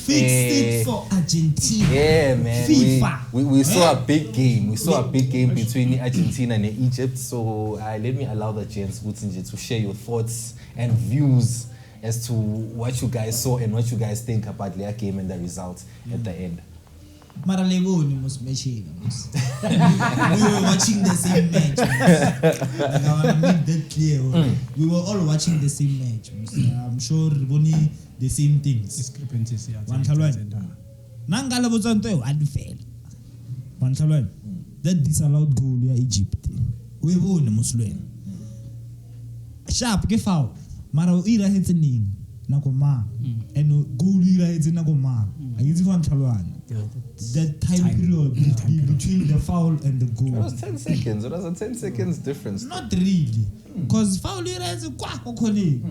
it for Argentina. Yeah, man. FIFA. We saw a big game. We saw a big game between Argentina and Egypt. So let me allow the gents to share your thoughts and views as to what you guys saw and what you guys think about their game and the result at the end. Maraleboni must mention. We were watching the same match. Like I want to make that clear. We were all watching the same match. I'm sure Riboni the same things. Discrepancies. Nangala bozanto adfel. One that disallowed goal ya Egypt. We won Muslim. Sharp ke foul. Mara ira hitning nakoma. And goal ira hitin nakoma. Ayizi van Chalwan. That time period between the foul and the goal. It was 10 seconds. It was a 10 seconds difference. Not really. Because foul is quack or colleague.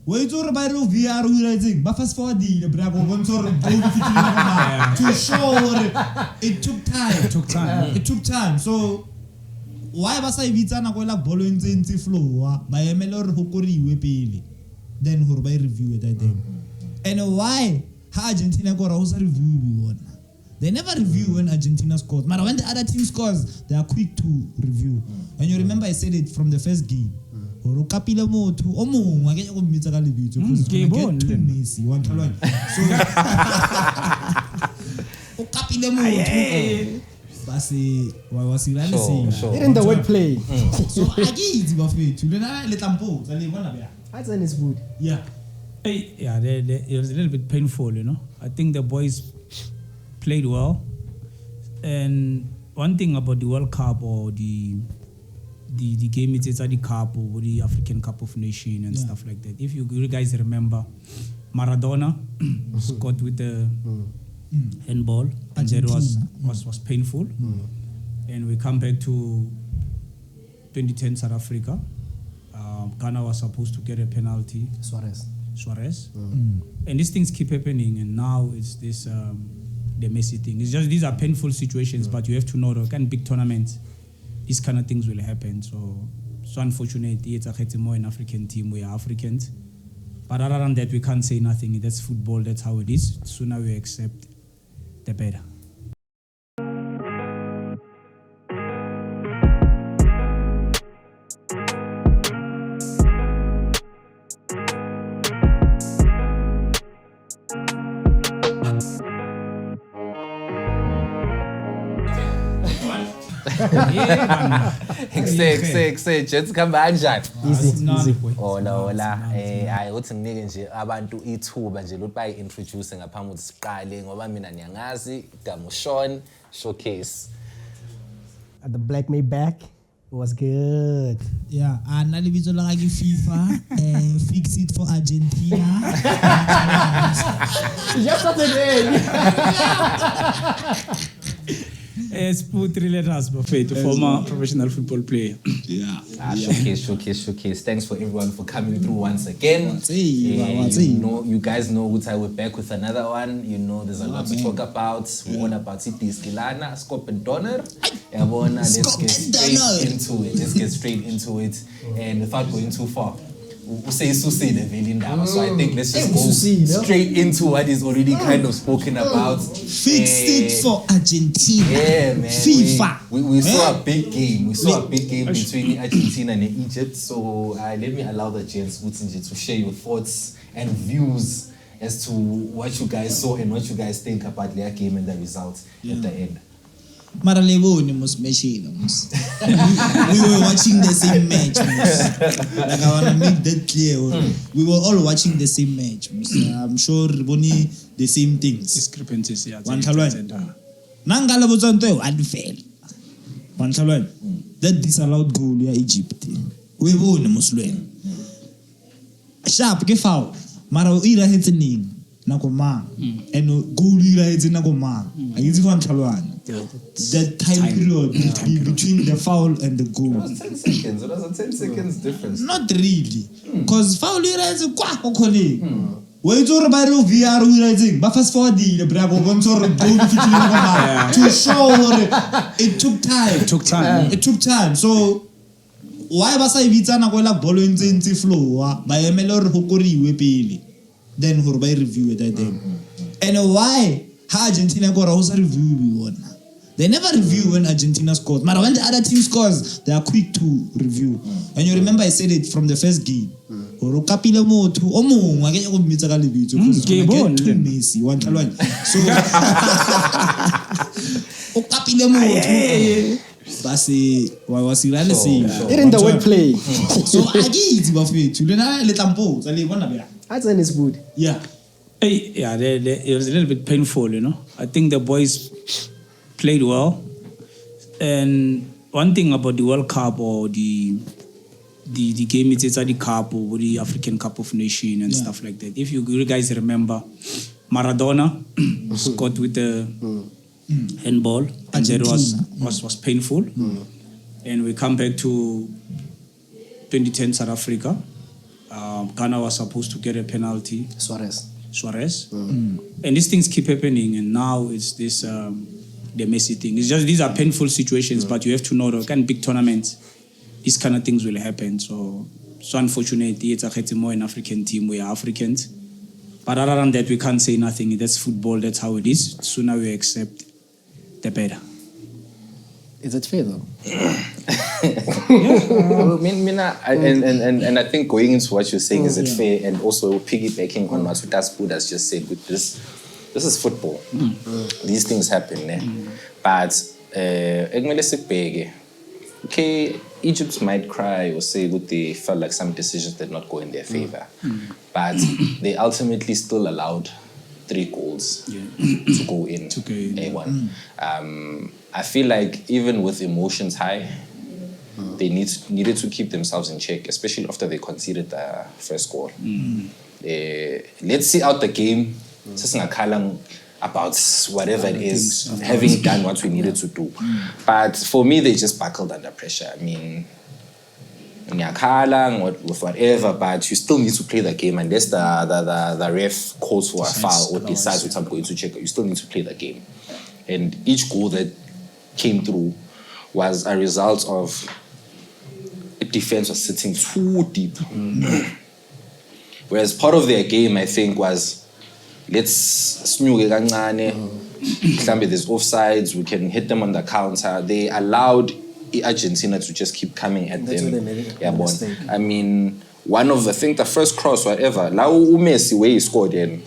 Wait to by VR rising, but fast forward the Bravo one sort of to show it took time. It took time. So why was I Vitana Gola Bolo in the flow by a melor Hokori Wepili? Then Horby review it at them. And why Argentina got also review one? They never review when Argentina scores. But when the other team scores, they are quick to review. And you remember I said it from the first game. Or Capilla Mo to Omo, I get your Mitaka Libito. Messi, one to one. So Capilla Mo. Basi, why was he saying? In the wordplay. So I get it, Buffet. To let them pose. That's an is good. Yeah. Yeah, it was a little bit painful, you know. I think the boys played well, and one thing about the World Cup or the game it's the Cup or the African Cup of Nations and stuff like that. If you guys remember, Maradona scored with the handball, and that was painful. And we come back to 2010 South Africa. Ghana was supposed to get a penalty. Suarez. And these things keep happening, and now it's this the Messi thing. It's just these are painful situations, but you have to know that in big tournaments, these kind of things will happen. So unfortunately, it's a more an African team. We are Africans, but other than that, we can't say nothing. That's football. That's how it is. The sooner we accept, the better. Say jets come kanjani Easy. Hola hayi uthi nginike nje abantu ithuba nje ukuthi bayi introduce ngaphambi ukuthi siqale ngoba mina niyangazi igama Sean Showcase At the Black May back. It was good. Yeah, and nalibito la kagi FIFA fix it for Argentina. Just something Sport related as Buffet, former professional football player. Showcase. Thanks for everyone for coming through once again. You guys know we're back with another one. You know there's a lot to talk about. We're all about Skilana, skop and donorr. Let's get straight into it. And without going too far, so I think let's just go straight into what is already kind of spoken about. Fix it for Argentina. Yeah, man. FIFA. We saw a big game. We saw a big game between Argentina and Egypt. So let me allow the gents to share your thoughts and views as to what you guys saw and what you guys think about their game and the result at the end. Maraleboni must mention. We were watching the same match. Like I want to make that clear. We were all watching the same match. I'm sure Riboni the same things. Discrepancies. Nangala bozanto adfel. One that disallowed goal ya Egypt. We won Muslim. Sharp ke foul. Mara ira hitning nakoma. And goal ira hitin nakoma. Ayizi van Chalwan. That time period between the foul and the goal. It was 10 seconds. It was a 10 seconds difference. Not really. Because foul is a quack or colleague. Wait to by VR rising, but fast forward the Bravo one sort of goal to show it took time. It took time. So why was I Vitana Gola Bolo in the flow by a melor Hokori Wepili? Then Horby review it at them. And why? How Argentina got also review one. They never review when Argentina scores. But when the other team scores, they are quick to review. And you remember I said it from the first game. Or kapile motho o mong wa ke go mmitsa ka lebitso because Messi wa tlhalwanya. So o kapile motho ba se wa sirane se. It in the wordplay. So I get ba fethu lena le tlampo tsa le bona bela. That's an is good. Yeah. Hey, yeah, it was a little bit painful, you know. I think the boys played well. And one thing about the World Cup or the game, it's the Cup or the African Cup of Nations and stuff like that. If you guys remember, Maradona scored with the handball, and that was painful. And we come back to 2010 South Africa. Ghana was supposed to get a penalty. Suarez. And these things keep happening, and now it's this the Messi thing. It's just these are painful situations, but you have to know that in big tournaments, these kind of things will happen. So unfortunately, it's a more an African team. We are Africans, but other than that, we can't say nothing. That's football. That's how it is. Sooner we accept, the better. Is it fair though? And I think going into what you're saying, is it fair? And also piggybacking on what Utaspood has just said, with this is football. These things happen. But okay, Egypt might cry or say that they felt like some decisions did not go in their favor. But they ultimately still allowed 3 goals to go in. A1. I feel like even with emotions high, they needed to keep themselves in check, especially after they conceded the first goal. Let's see out the game. About whatever it is, having done what we needed to do. But for me, they just buckled under pressure. I mean, with whatever, but you still need to play the game unless the ref calls for a foul or decides which I'm going to check. You still need to play the game. And each goal that came through was a result of a defense was sitting too deep. Whereas part of their game, I think, was let's snyuke kancane. There's offsides, we can hit them on the counter. They allowed Argentina to just keep coming at them. I mean, I think the first cross, whatever, now Messi, where he scored in,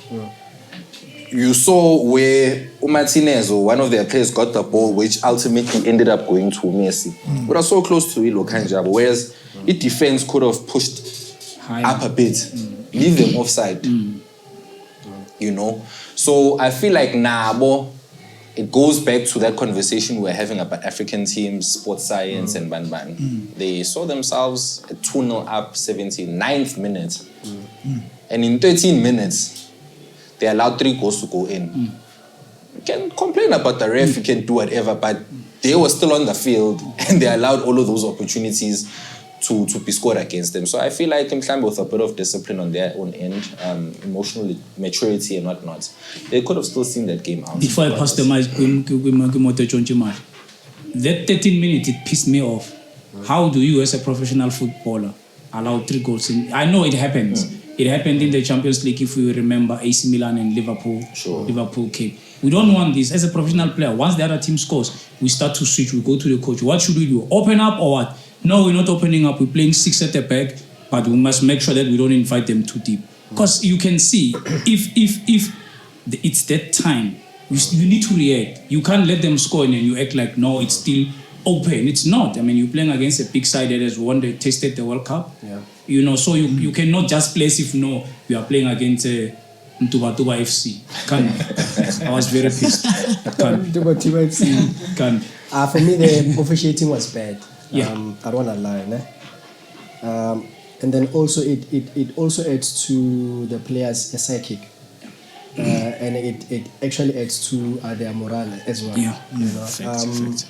you saw where Martinez or one of their players got the ball, which ultimately ended up going to Messi. We were so close to Ilo Kanjab, whereas the defense could have pushed up a bit, leave them offside. You know, so I feel like it goes back to that conversation we were having about African teams, sports science, and ban. They saw themselves at 2-0 up, 79th minute, and in 13 minutes, they allowed 3 goals to go in. You can complain about the ref, you can do whatever, but they were still on the field, and they allowed all of those opportunities to be scored against them. So I feel like with a bit of discipline on their own end, emotional maturity and whatnot, they could have still seen that game out. Before I pass the mic, that 13 minutes, it pissed me off. How do you, as a professional footballer, allow 3 goals in? I know it happens. It happened in the Champions League, if we remember, AC Milan and Liverpool. Sure. Liverpool came. We don't want this. As a professional player, once the other team scores, we start to switch. We go to the coach. What should we do? Open up or what? No, we're not opening up. We're playing 6 at the back, but we must make sure that we don't invite them too deep. Because you can see, if it's that time, you need to react. You can't let them score and then you act like, no, it's still open. It's not. I mean, you're playing against a big side that has tasted the World Cup. You know, so you cannot just play as if, no, you are playing against Tuba FC. I was very pissed. Tuba FC. For me, the officiating was bad. I don't want to lie. And then also it also adds to the players a psychic. And it actually adds to their morale as well. Fact.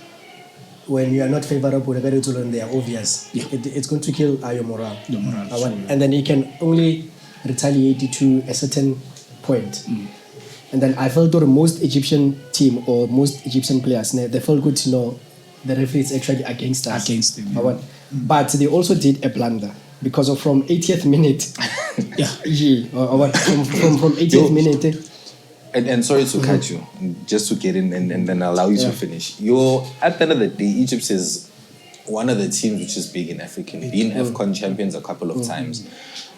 When you are not favorable, they are obvious. It's going to kill your morale. And then you can only retaliate to a certain point. And then I felt that most Egyptian team or most Egyptian players, they felt good to know the referee is actually against us. Against them. But they also did a blunder because of from 80th minute. From 80th minute. And sorry to cut you, just to get in and then allow you to finish. At the end of the day, Egypt is one of the teams which is big in Africa, being AFCON champions a couple of times.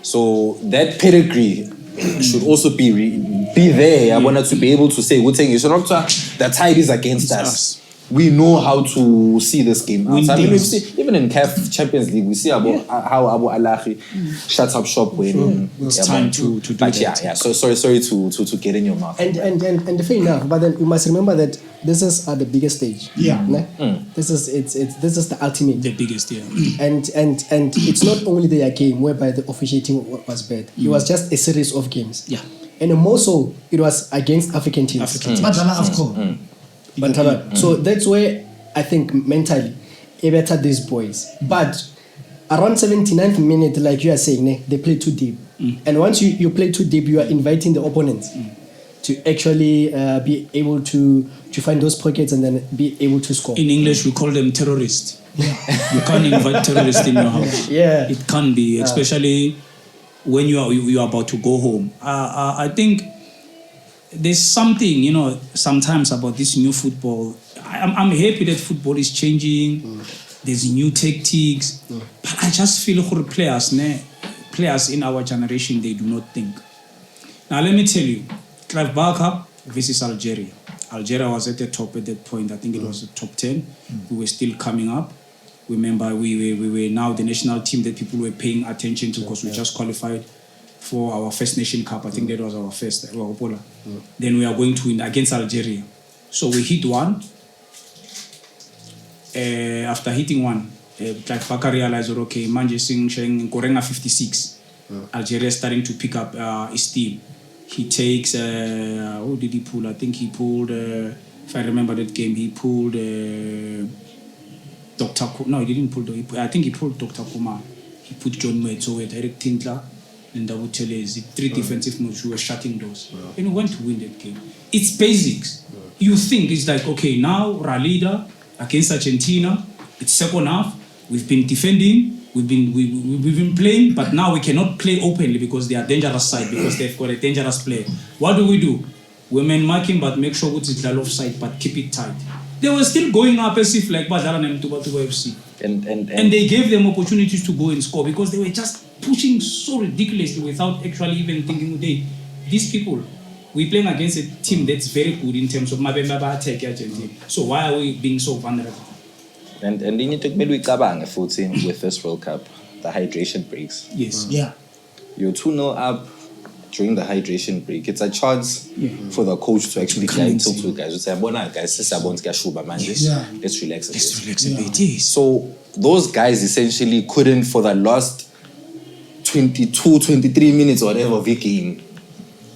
So that pedigree should also be there. I wanted to be able to say, the tide is against us. We know how to see this game out. I mean, we see, even in CAF Champions League, we see how Abu Alahi shuts up shop when it's time to do that. Yeah. So sorry to get in your mouth. And fair enough, but then you must remember that this is at the biggest stage. Yeah. This is the ultimate. The biggest, yeah. And it's not only their game whereby the officiating was bad. It was just a series of games. Yeah. And more so, it was against African teams. So that's where I think mentally, it better these boys. But around 79th minute, like you are saying, they play too deep. And once you play too deep, you are inviting the opponents to actually be able to find those pockets and then be able to score. In English, we call them terrorists. You can't invite terrorists in your house. Yeah. It can't be, especially when you are about to go home. I think there's something, sometimes about this new football. I'm happy that football is changing. There's new tactics. But I just feel for players in our generation, they do not think. Now, let me tell you, Clive Barker versus Algeria. Algeria was at the top at that point. I think it was the top 10. We were still coming up. Remember, we were now the national team that people were paying attention to because we just qualified for our first Nation Cup. I think that was our first. Then we are going to win against Algeria. So we hit one. After hitting one, Clive Barker realized, okay, Manje Singh Korenga 56. Algeria is starting to pick up steam. He takes, who did he pull? I think he pulled, if I remember that game, he pulled Dr. No, he didn't pull, I think he pulled Dr. Kumar. He put John Metso, Eric Tintler, and Dawu Telezi. 3 defensive moves who were shutting doors. And we went to win that game. It's basics. You think it's like, okay, now Ralida against Argentina, it's second half, we've been defending, we've been playing, but now we cannot play openly because they are dangerous side, because they've got a dangerous player. What do? Women marking, but make sure it's offside, but keep it tight. They were still going up as if like Badala and Tuba FC. And they gave them opportunities to go and score because they were just pushing so ridiculously without actually even thinking, these people, we're playing against a team that's very good in terms of Mabemba attack Argentina. So why are we being so vulnerable? And you need to maybe kabang with this World Cup, the hydration breaks. Yes. Yeah. You're 2-0 up during the hydration break. It's a chance for the coach to actually tell two guys. Let's relax a bit. Yes. So those guys essentially couldn't, for the last 22, 23 minutes or whatever of the game,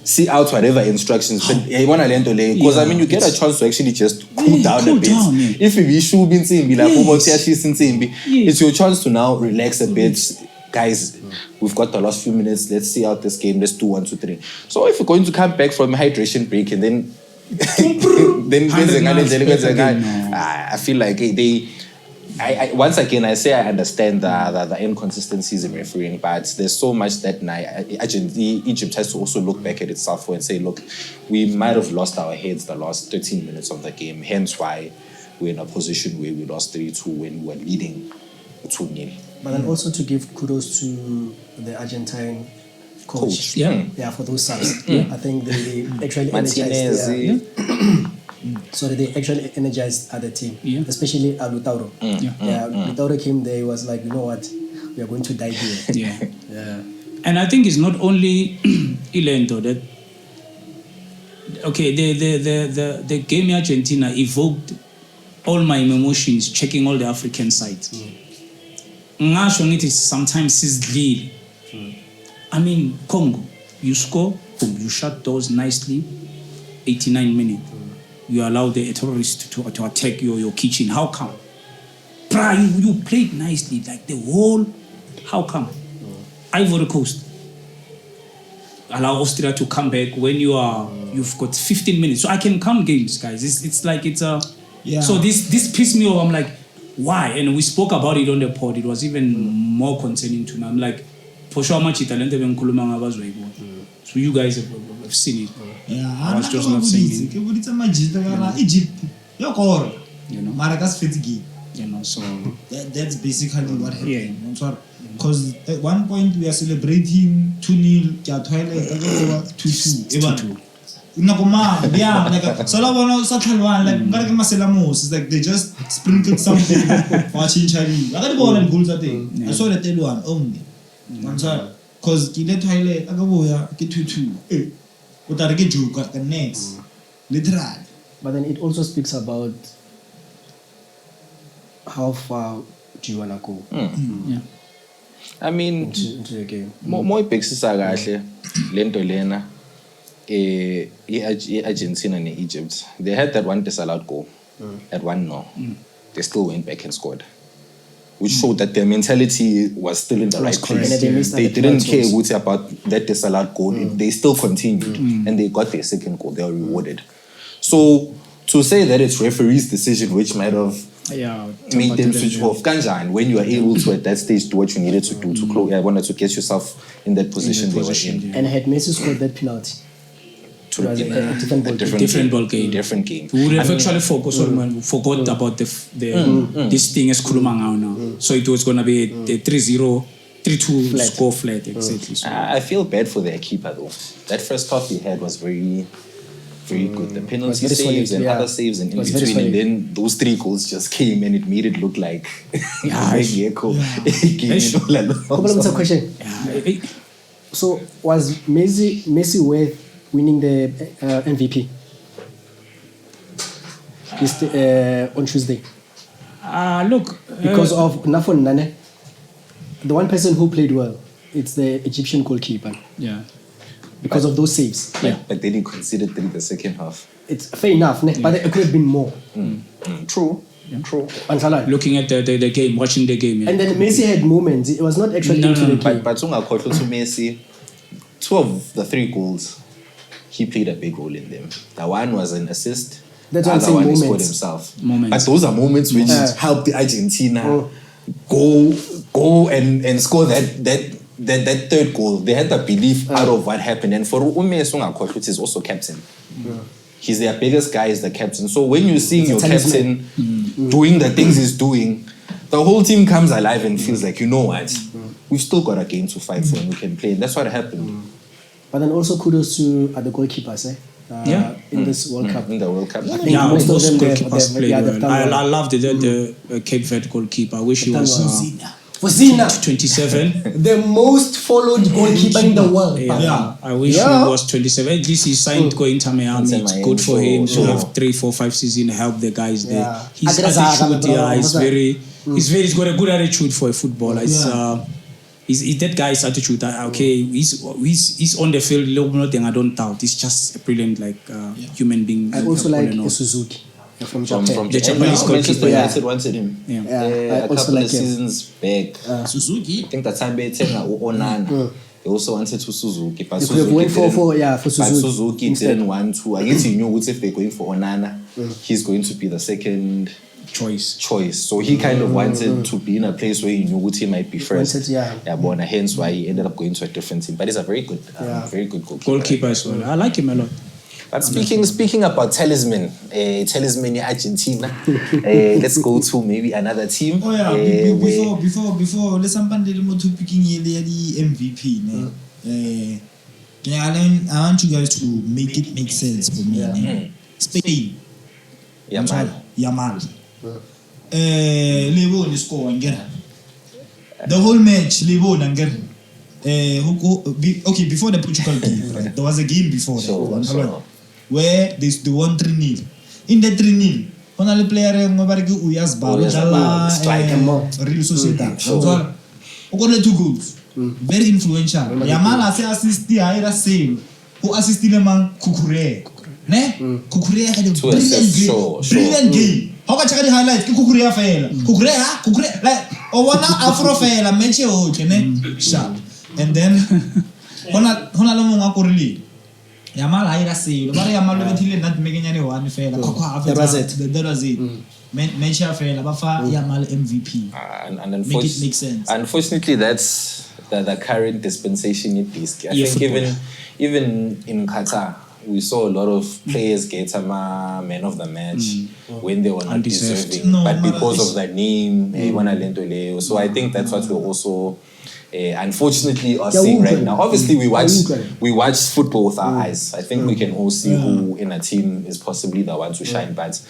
see out whatever instructions. Because you get a chance to actually just cool down a bit. If you should be it's your chance to now relax a bit. Guys, we've got the last few minutes. Let's see out this game. Let's do 1, 2, 3. So if you're going to come back from a hydration break and then I feel like I once again I say I understand the inconsistencies in refereeing, but there's so much that Egypt has to also look back at itself and say, look, we might have lost our heads the last 13 minutes of the game, hence why we're in a position where we lost 3-2 when we were leading 2-0. But then also to give kudos to the Argentine coach. Yeah, for those subs. I think they actually energized they actually energized other team, especially Lutauro. Lutauro came there, he was like, you know what, we are going to die here. And I think it's not only Ilento that the game in Argentina evoked all my emotions, checking all the African sides. It is sometimes lead. I mean, Congo, you score, boom, you shut doors nicely, 89 minutes. You allow the terrorists to attack your kitchen. How come? You played nicely, like the whole. How come? Ivory Coast. Allow Austria to come back when you've got 15 minutes. So I can count games, guys. It's like it's a. So this pissed me off. I'm like, why? And we spoke about it on the pod. It was even more concerning to me. I'm like, for sure, much Italian. So you guys have seen it. I was just not saying it. Egypt. Yo, core. You know. Maracas Fitigi. You know, so That's basically what happened. Yeah. Because at one point we are celebrating 2-0, 2-2. Like so it's like they just sprinkled something watching Chinese. I got the goals that day. I saw the tail one only. Because Kile toilet, I go get 2-2. But I get you got the next. Literally. But then it also speaks about how far do you wanna go yeah. I mean, into the game. More ibhekisisa kahle lento lena Argentina and Egypt. They had that one disallowed goal at 1-0. They still went back and scored, which showed that their mentality was still in the right place. They didn't care about that disallowed goal. They still continued and they got their second goal. They were rewarded. So to say that it's referee's decision which might have made them switch off, Kanjan, when you are able to at that stage do what you needed to do to close, I wanted to get yourself in that position they were in. And had Messi scored that penalty, it was a different game. We would have actually forgot about this thing as Kulumangao now. So it was going to be a 3-0, 3-2 score flat, exactly. So. I feel bad for their keeper though. That first half he had was very good. The penalty saves and other saves and in between, and then those 3 goals just came and it made it look like a question. So was Messi worth winning the MVP on Tuesday? Look, because of Nafon Nane, the one person who played well, it's the Egyptian goalkeeper. Yeah. Because of those saves. But they didn't consider the second half. It's fair enough, but it could have been more. True. Yeah. True. Looking at the game, watching the game. Yeah. And then Messi had moments. It was not actually into the game. But to Messi, 2 of the 3 goals, he played a big role in them. The one was an assist. That's the other one he scored moments. himself. Moments. But those are moments which helped the Argentina go and score that third goal. They had the belief out of what happened. And for Ume which is also captain. He's their biggest guy, is the captain. So when you see your captain doing the things he's doing, the whole team comes alive and feels like, you know what, we've still got a game to fight for and we can play. And that's what happened. But then also kudos to the goalkeepers, in this World Cup. In the World Cup. Most of them goalkeepers played well. I loved the Cape Verde goalkeeper. I wish he was 27. The most followed goalkeeper in the world. I wish he was 27. At least he signed to Inter Miami. It's good for him to have 3, 4, 5 seasons help the guys there. His attitude, he's got a good attitude for a footballer. Is that guy's attitude? He's on the field. Nothing I don't doubt. He's just a brilliant human being. I also like Suzuki from Japan. The Japanese goalkeeper. United wanted him. A couple of seasons back. Suzuki. I think that time they tell Onana. They also wanted to Suzuki. But Suzuki went for Suzuki. But Suzuki didn't want to. I guess he knew if they're going for Onana, he's going to be the second choice. So he kind of wanted to be in a place where he knew he might be first. Hence why he ended up going to a different team. But he's a very good goalkeeper as well. I like him a lot. But speaking about talisman in Argentina, let's go to maybe another team. Before let's to picking the MVP. I want you guys to make it make sense for me. Spain. Yamal. Levo in the score and get the whole match. Levo and get before the Portugal game, right? There was a game before that where they won 3-0. In the 3-0, one of the players Uyas Real Sociedad. So, 2 goals. Very influential. Yamal has assisted the same. Who assisted the man Kukure. Kukure had a brilliant game. How can I highlight Kukure fail? Kukure like one Afro fail a match sharp. And then Honalamo Kurli. Yamal Ira say, Yamal not making anyone fail. That was it. Mention fail, Bafa Yamal MVP. And make it make sense. Unfortunately, that's the current dispensation in peace. I think even in Qatar, we saw a lot of players get man of the match when they were not deserving, but because of the name, so I think that's what we're also unfortunately are seeing right now. Obviously, we watch football with our eyes. I think we can all see who in a team is possibly the one to shine. But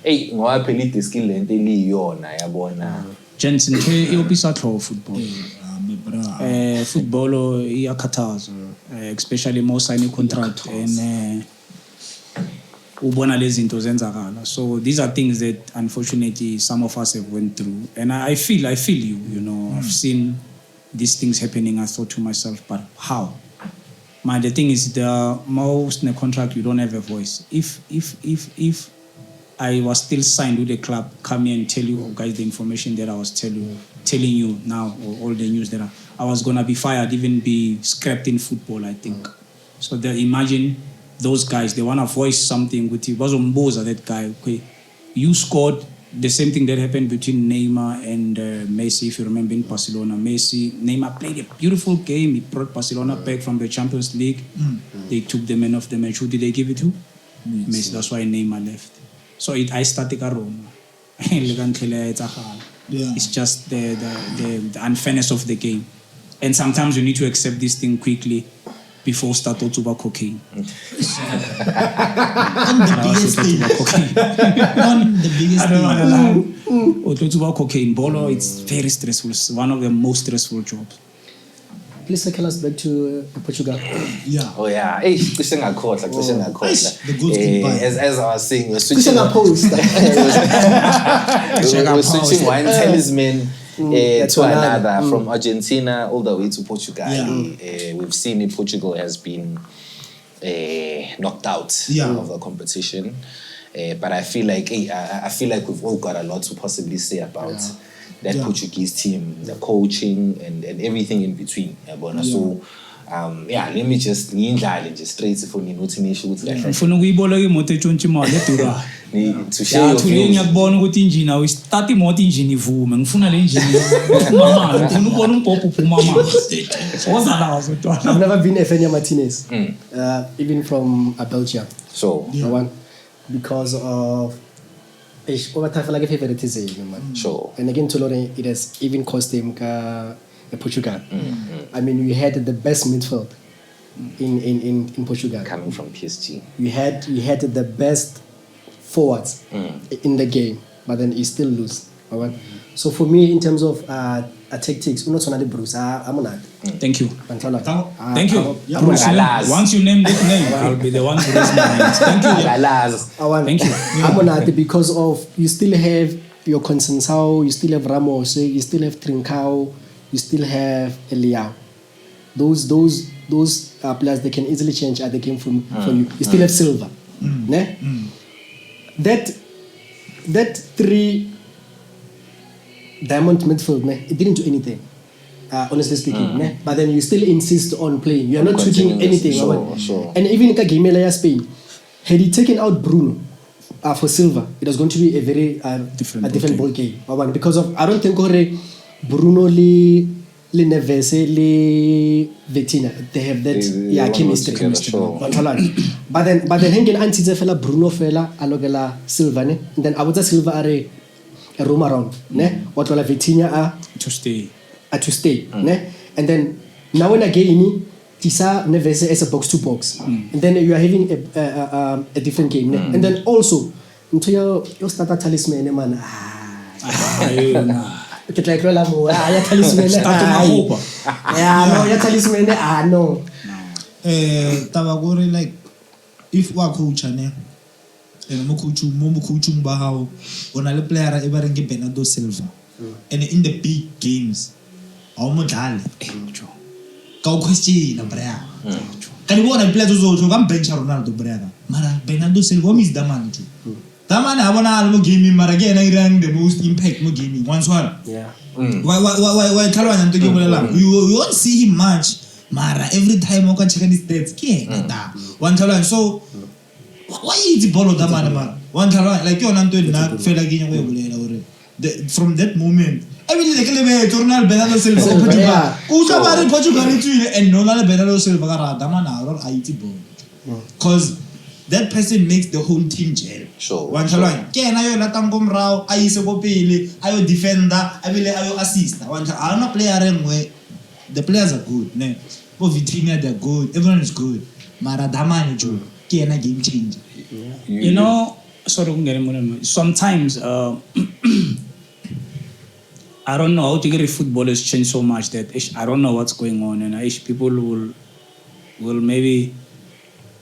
hey, ngoba phela idiskill lento eliyona yabona. Jensen iyopisa football. Football iyakhathaza, especially more signing contract and ubona lezi zinto zenzakala. So these are things that unfortunately some of us have went through, and I feel you. You know, I've seen these things happening. I thought to myself, but how? The thing is, the most in the contract you don't have a voice. If I was still signed with the club, come here and tell you guys the information that I was telling you now, or all the news that I was gonna be fired, even be scrapped in football, I think. So imagine those guys, they wanna voice something with you. Was Mboza, that guy? Okay, you scored. The same thing that happened between Neymar and Messi, if you remember, in Barcelona. Neymar played a beautiful game. He brought Barcelona back from the Champions League. They took the man of the match. Who did they give it to? Messi. That's why Neymar left. So I started a run. It's just the unfairness of the game. And sometimes you need to accept this thing quickly before start to about cocaine. On the biggest thing. Or to about cocaine. Bolo, it's very stressful. It's one of the most stressful jobs. Please take us back to Portugal. Yeah. Oh yeah. Hey, question I caught. The goods goodbye. As I was saying, we're switching one talisman to another, from Argentina all the way to Portugal. We've seen Portugal has been knocked out of the competition. But I feel like we've all got a lot to possibly say about that Portuguese team, the coaching and everything in between. So let me just straight for to share your views. I've never been a Fenya Martinez, even from Belgium. So because of like a favoritism. Sure. And again, to Lore, it has even cost him Portugal. I mean, we had the best midfield in Portugal. Coming from PSG. You had the best forwards in the game, but then you still lose. So for me, in terms of tactics, I'm not Bruce. I'm not. Thank you. Thank you. Once you name that name, I'll be the one to raise my hands. Thank you. Thank you. I'm not, because of you still have your Conceição, you still have Ramos, you still have Trincao, you still have Eliao. Those players, they can easily change the game for you. You still have Silva. That 3 diamond midfield, it didn't do anything. Honestly speaking, but then you still insist on playing. You are not tweaking anything. Sure. And even in Game Spain, had he taken out Bruno for Silva, it was going to be a very different ball game. Because of, I don't think Bruno le Neves le Vitinha, they have that chemistry. But then hanging anti fella Bruno fella alogela Silva and then I would say Silva are a roam around what will Vitinha to stay. And then now and again Tisa Neves as a box to box, and then you are having a different game, and then also into your starter talisman man. Tabagore, like if we are coach and mo coach ba how on a player ever get Bernardo Silva, and in the big games how much go question brother. Can you want to play those also come bench Ronaldo brother? Mara Bernardo Silva is the man too. The man I wanna mo game mara again I rank the most impact mo game once one. Why Caroline to give you won't see him much. Mara every time I can check his stats. One Caroline so why is the ball of the man? One Caroline like you on to not feel like from that moment. Everything like Ronaldo Bernardo Silva Portugal. Portugal and no Bernardo Silva the man are IT ball. Because that person makes the whole team gel. Sure. Kena yo latang komrao, ayise ko pele, ayo defender, abile ayo assister. I don't player anyway. The players are good, ne. For Vitrina they're good. Everyone is good. Mara damani jo. Kena game changer. You know, sometimes I don't know how to get football has changed so much that I don't know what's going on, and people will maybe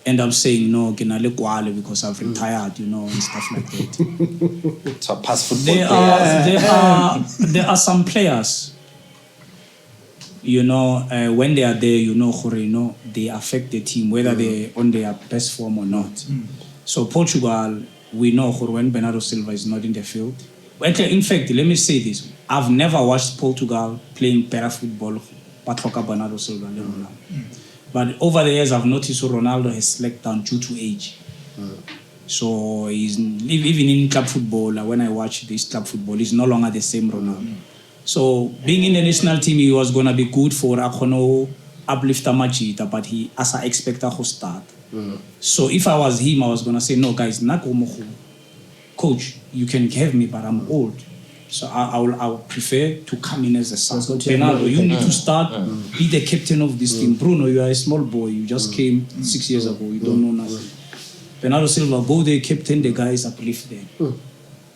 end up saying no, because I've retired, and stuff like that. So past football there are some players, when they are there, they affect the team whether they're on their best form or not. So Portugal, we know when Bernardo Silva is not in the field. In fact, let me say this. I've never watched Portugal playing better football but Bernardo Silva. But over the years, I've noticed Ronaldo has slacked down due to age. So he's even in club football, when I watch this club football, he's no longer the same Ronaldo. So being in the national team, he was going to be good for Akono uplifter Majita, but he, as I expect, to start. So if I was him, I was going to say, no, guys, coach, you can have me, but I'm old. So I would prefer to come in as a sub. Bernardo, you need to start, be the captain of this team. Bruno, you are a small boy. You just came 6 years ago. You don't know nothing. Bernardo Silva, go there, captain the guys, uplift them.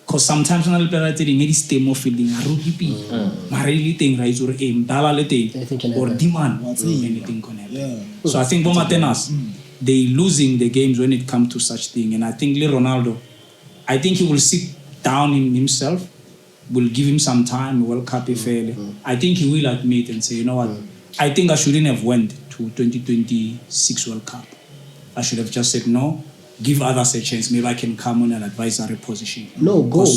Because sometimes when I play that, they stay more feeling a rookie. Marily thing, right, or aim, dalale thing, or demand, anything can happen. So I think Bomatenas, they losing the games when it comes to such thing. And I think Ronaldo, I think he will sit down in himself, will give him some time, World Cup fairly. I think he will admit and say, you know what, I think I shouldn't have went to 2026 World Cup. I should have just said no, give others a chance. Maybe I can come on an advisory position. No, go.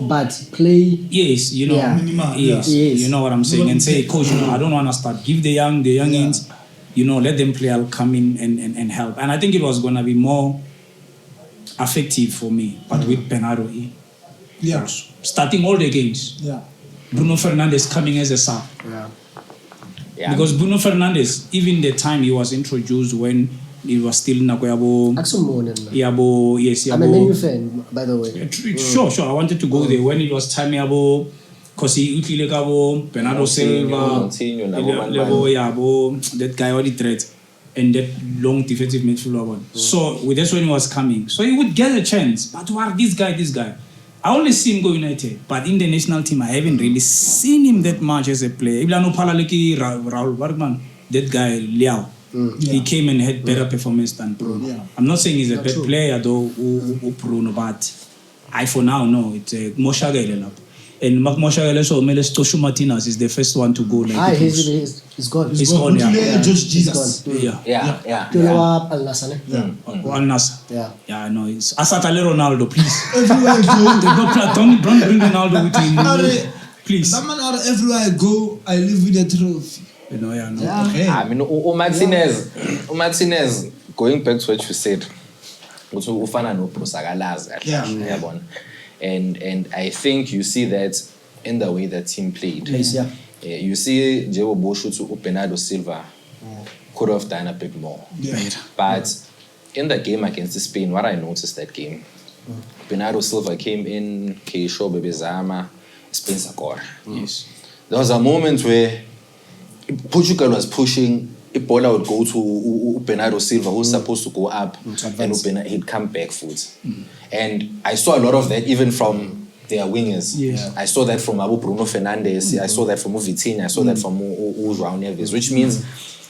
But play. Yes, yes, you know what I'm saying. And say, coach, I don't want to start. Give the youngins, let them play. I'll come in and help. And I think it was going to be more effective for me, but with Bernardo starting all the games. Bruno Fernandes coming as a sub. Because Bruno Fernandes, even the time he was introduced when he was still in Nakoyabo. Yes, I'm a Man U fan, by the way. Sure. I wanted to go there when it was time Yabo, Kosi Utilekabo, Bernardo Silva, that guy all the threat. And that long defensive midfielder one. So that's when he was coming. So he would get a chance. But this guy. I only see him go United. But in the national team, I haven't really seen him that much as a player. Raul Bergman, that guy, Liao. He came and had better performance than Bruno. I'm not saying he's a bad player though, Bruno, but I for now know it's a Mosha. And Mosha Meles Toshu Martinez is the first one to go like he's gone. He's gone. George Jesus. Yeah. Al Nassr. Al Nassr. Yeah, I know. It's Asatale Ronaldo, please. Everywhere I go, don't bring Ronaldo with him. Please. That man out everywhere I go, I live with a trophy. Okay. I mean, Martinez, going back to what you said, ufana no prosagalazi. And I think you see that in the way the team played. You see Jebo Boshu to Bernardo Silva could have done a bit more. But in the game against Spain, what I noticed that game, Bernardo Silva came in, Keisho Bebezama, Spain scored. Yes. There was a moment where Portugal was pushing, a ball would go to Bernardo Silva, who's supposed to go up, and he'd come back foot. And I saw a lot of that even from their wingers. I saw that from Bruno Fernandes, I saw that from Vitinha, I saw that from João Neves, which means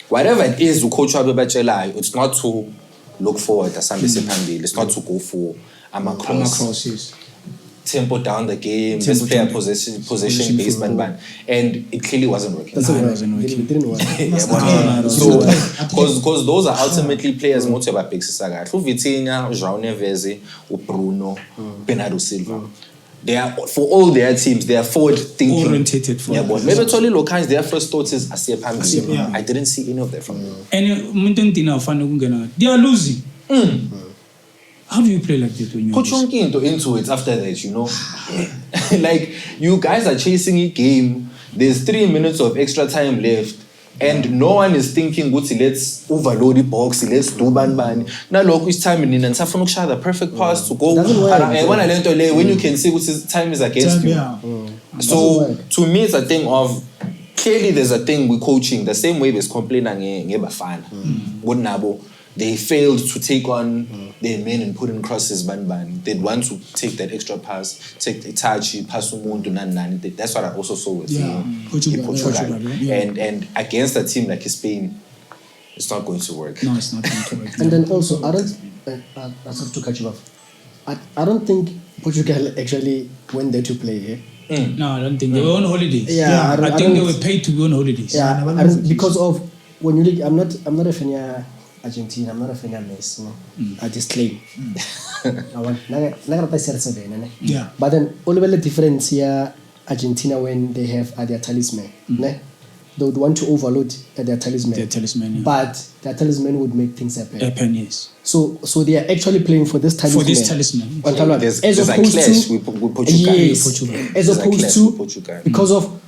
whatever it is, it's not to look forward, it's not to go for cross. Tempo down the game, just play a possession based man. And it clearly wasn't working. It didn't work. So, because those are ultimately players more about Pixie for Vitinha, João Neves, Bruno, Bernardo Silva. They are, for all their teams, they are forward thinking. Orientated for maybe it's only locals, their first thought is I didn't see any of that from them. And they are losing. How do you play like that when you're put Chonki into it after that, like you guys are chasing a game, there's 3 minutes of extra time left, And no one is thinking, let's overload the box, let's do ban. Now look, it's time in and safuna ukusha the perfect pass to go. When you can see which time is against you. So to me, it's a thing of clearly there's a thing with coaching. The same way there's complaining ngebafana. They failed to take on their men and put in crosses ban. They'd want to take that extra pass, take the touch, pass umuntu nani. That's what I also saw with Portugal. And against a team like Spain, it's not going to work. No, it's not going to work. And then also, I have to catch you off. I don't think Portugal actually went there to play. No, I don't think they were on holidays. Yeah, I think they were paid to be on holidays. Yeah, because of when you look, I'm not a fan of Argentina. I'm not a fan of Messi. No? I disclaim. Yeah. But then all the difference here, Argentina when they have their talisman, they would want to overload their talisman. Their talisman, yeah. But their talisman would make things happen. Yes. So they are actually playing for this talisman. For this talisman. There's a clash with Portugal. Yes. As opposed to Portugal. Because of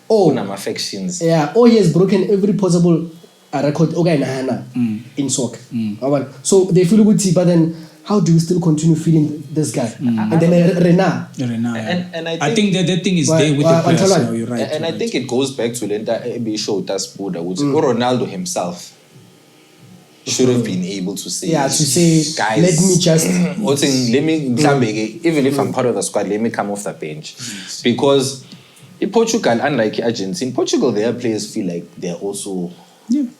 affections. Yeah. He has broken every possible record in soccer. So they feel good, but then how do you still continue feeding this guy? And then Rena. And I think that thing is there with the players. So you're right. And I think it goes back to the show that's Buddha, which Ronaldo himself should have been able to say, guys, let me just even if I'm part of the squad, let me come off the bench. Because in Portugal, unlike Argentina, in Portugal, their players feel like they're also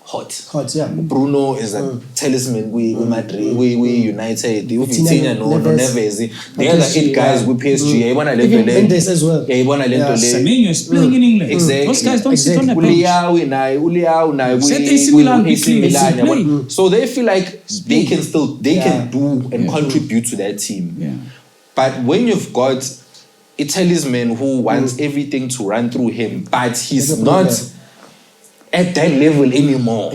hot. Yeah. Bruno is a talisman. We Madrid, we United. We Vitinha, no Neves. They are the 8 guys with PSG. Even Mendes as well. Semenyo is playing in England. Exactly. Those guys don't sit on the bench. So they feel like they can do and contribute to that team. Yeah. But when you've got a talisman who wants everything to run through him, but he's not at that level anymore.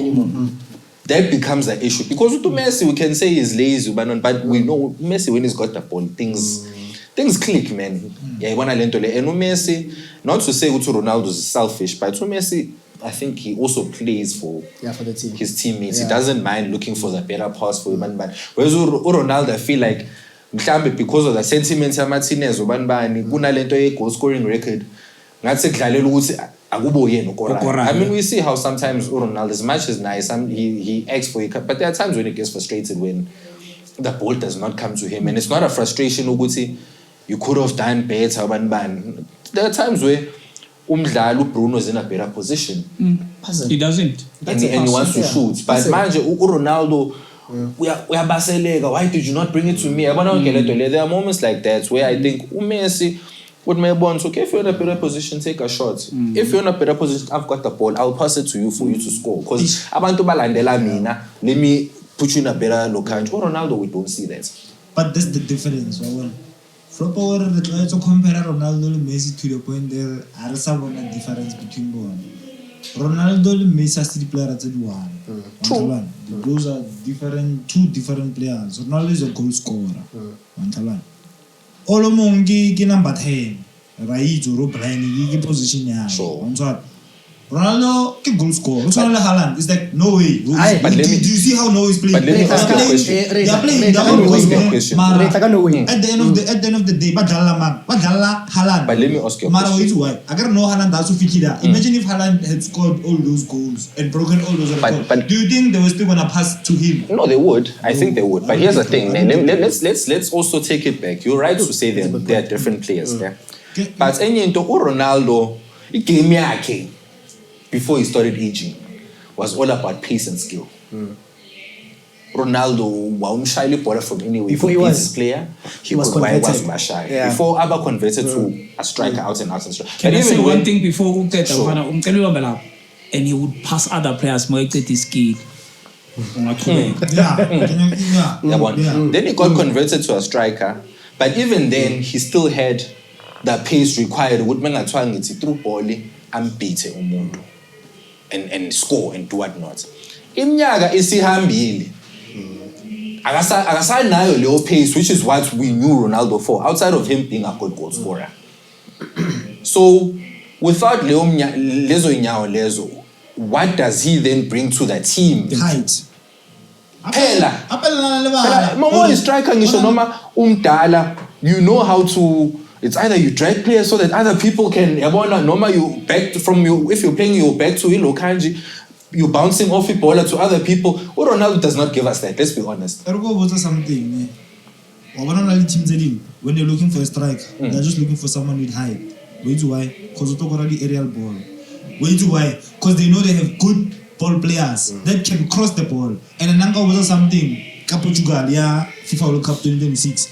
That becomes the issue. Because with Messi, we can say he's lazy, but we know Messi, when he's got the ball, things click, man. And Messi, not to say Ronaldo is selfish, but Messi, I think he also plays for the team. His teammates. He doesn't mind looking for the better pass for him. But whereas Ronaldo, I feel like because of the sentiments of Martinez, goal scoring record, I mean, we see how sometimes Ronaldo, as much as nice, he acts for it, but there are times when he gets frustrated when the ball does not come to him, and it's not a frustration. You could have done better, there are times where Bruno is in a better position. He doesn't, and he wants to shoot. But Ronaldo, we are Barcelega. Why did you not bring it to me? There are moments like that where I think Messi. With my bonds, okay, if you're in a better position, take a shot. If you're in a better position, I've got the ball, I'll pass it to you for you to score. Because abantu balandela mina, let me put you in a better location. For Ronaldo, we don't see that. But that's the difference. From power, to compare Ronaldo and Messi to the point there, there is a difference between them. Ronaldo and Messi are still players at one. Those are two different players. Ronaldo is a goal scorer. Olomongi ki number 10 right or Brian ki position ya Ronaldo ki goal scorer Haaland is like no way do you see how no is playing? But let me ask you a question. They are playing at the end of the day badala Haaland. But let me ask you a question. Why agar no Haaland dasu fikira imagine if Haaland had scored all those goals and broken all those records. But do you think they were still gonna pass to him? No, they would. I think they would. But here's the thing. Let's also take it back. You're right to say that they are different players there. But Ronaldo, game yake before he started aging was all about pace and skill. Ronaldo was shy from anywhere. Before he was his player, he was shy. Before Abba converted to a striker out and out and striker. Can I say one thing before and he would pass other players more at his skill. Then he got converted to a striker, but even then he still had the pace required. Would man through ball and beat umuntu and score and do whatnot. Iminyaka isihambile. Akasanayo leyo pace, which is what we knew Ronaldo for, outside of him being a good goal scorer. So without lezo inyawo lezo, what does he then bring to the team? Height. Phela. Phela Momo striker ngisho noma umdala, you know how to. It's either you drag players so that other people can. Noma you back from you. If you're playing, you back to Ilo Kanji. You bouncing off the ball to other people. Ronaldo does not give us that. Let's be honest. I go about something. When they're looking for a striker, they're just looking for someone with height. Why? Because it's already aerial ball. Why? Because they know they have good ball players that can cross the ball. And Nanga was something. Portugal, yeah, FIFA World Cup 2026.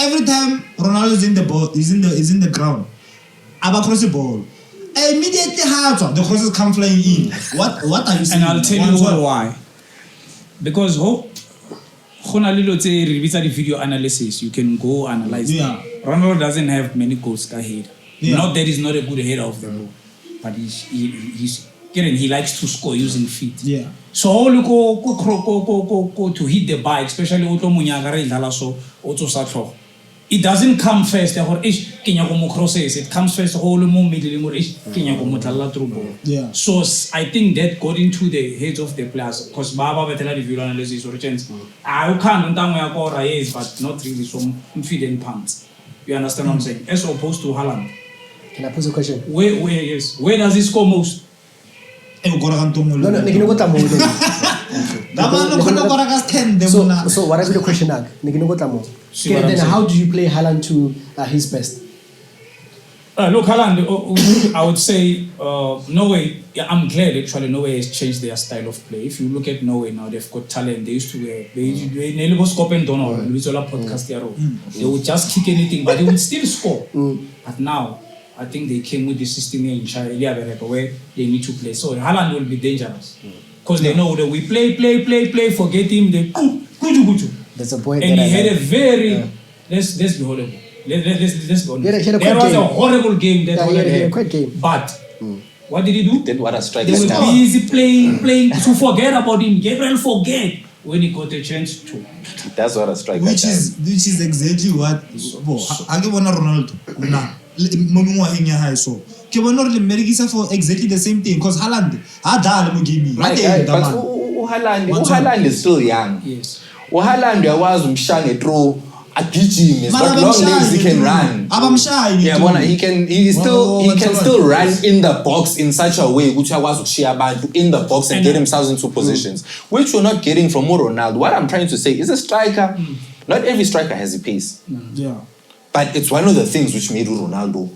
Every time Ronaldo is in the ball, is in the ground. Aba cross the ball. Immediately the crosses come flying in. What are you saying? And I'll tell you why. Because the video analysis, you can go analyze. Yeah. Ronaldo doesn't have many goals ahead. Yeah. Not that he's not a good header of the ball, but he likes to score using feet. Yeah. So all you go to hit the bar, especially it doesn't come first. It comes first. Yeah. So I think that got into the heads of the players because Baba Betela review analysis or chance. I can't but not really some feeding pants. You understand what I'm saying? As opposed to Haaland. Can I pose a question? Where does he score most? No, So what is the question? Then how do you play Haaland to his best? Look, Haaland, I would say Norway. Yeah, I'm glad actually Norway has changed their style of play. If you look at Norway now, they've got talent. They used to they nearly go skop and donorr. Podcast They would just kick anything, but they would still score. But now, I think they came with the system here in China where they need to play. So Haaland will be dangerous because they know that we play, forget him. They There's a point. And he had a very let's be horrible. Let's go. There was a horrible game that But what did he do? Then what a striker. They were busy playing to forget about him. Gabriel forget when he got a chance to. That's what a striker. Which is exactly what I give Ronaldo now. So for exactly the same thing because Haaland Haaland is still young. Yes. Haaland was throw a gym. He's got long legs, he can run. He can still run in the box in such a way which I was in the box and get himself into positions which we're not getting from Ronaldo. What I'm trying to say is a striker. Not every striker has a pace. Yeah. But it's one of the things which made Ronaldo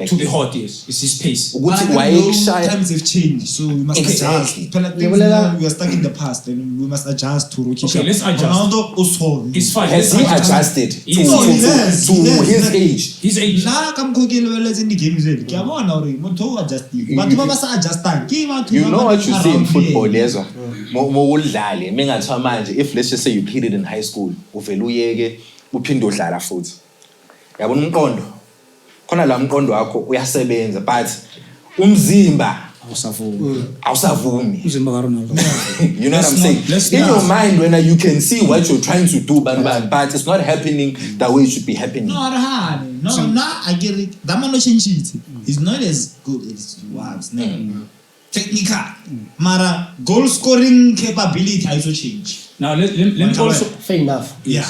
to be hot, yes. It's his pace. Times have changed, so we must adjust. We are stuck in the past, and we must adjust to Rocky. Okay, let's adjust. Ronaldo also. Has he adjusted to his age? His age. You know what you see in football, Lezwa? If let's just say you played it in high school, uphinde udlala futhi yabona umqondo khona la umqondo wakho uyasebenza but umzimba awusavumi Umzimba ka Ronaldo. You know what I'm saying? In your mind when you can see what you're trying to do but it's not happening the way it should be happening. No, I get it. That man no change it. He's not as good as he was. Technical. Mara goal scoring capability also change. Now let me also fair enough. Yeah.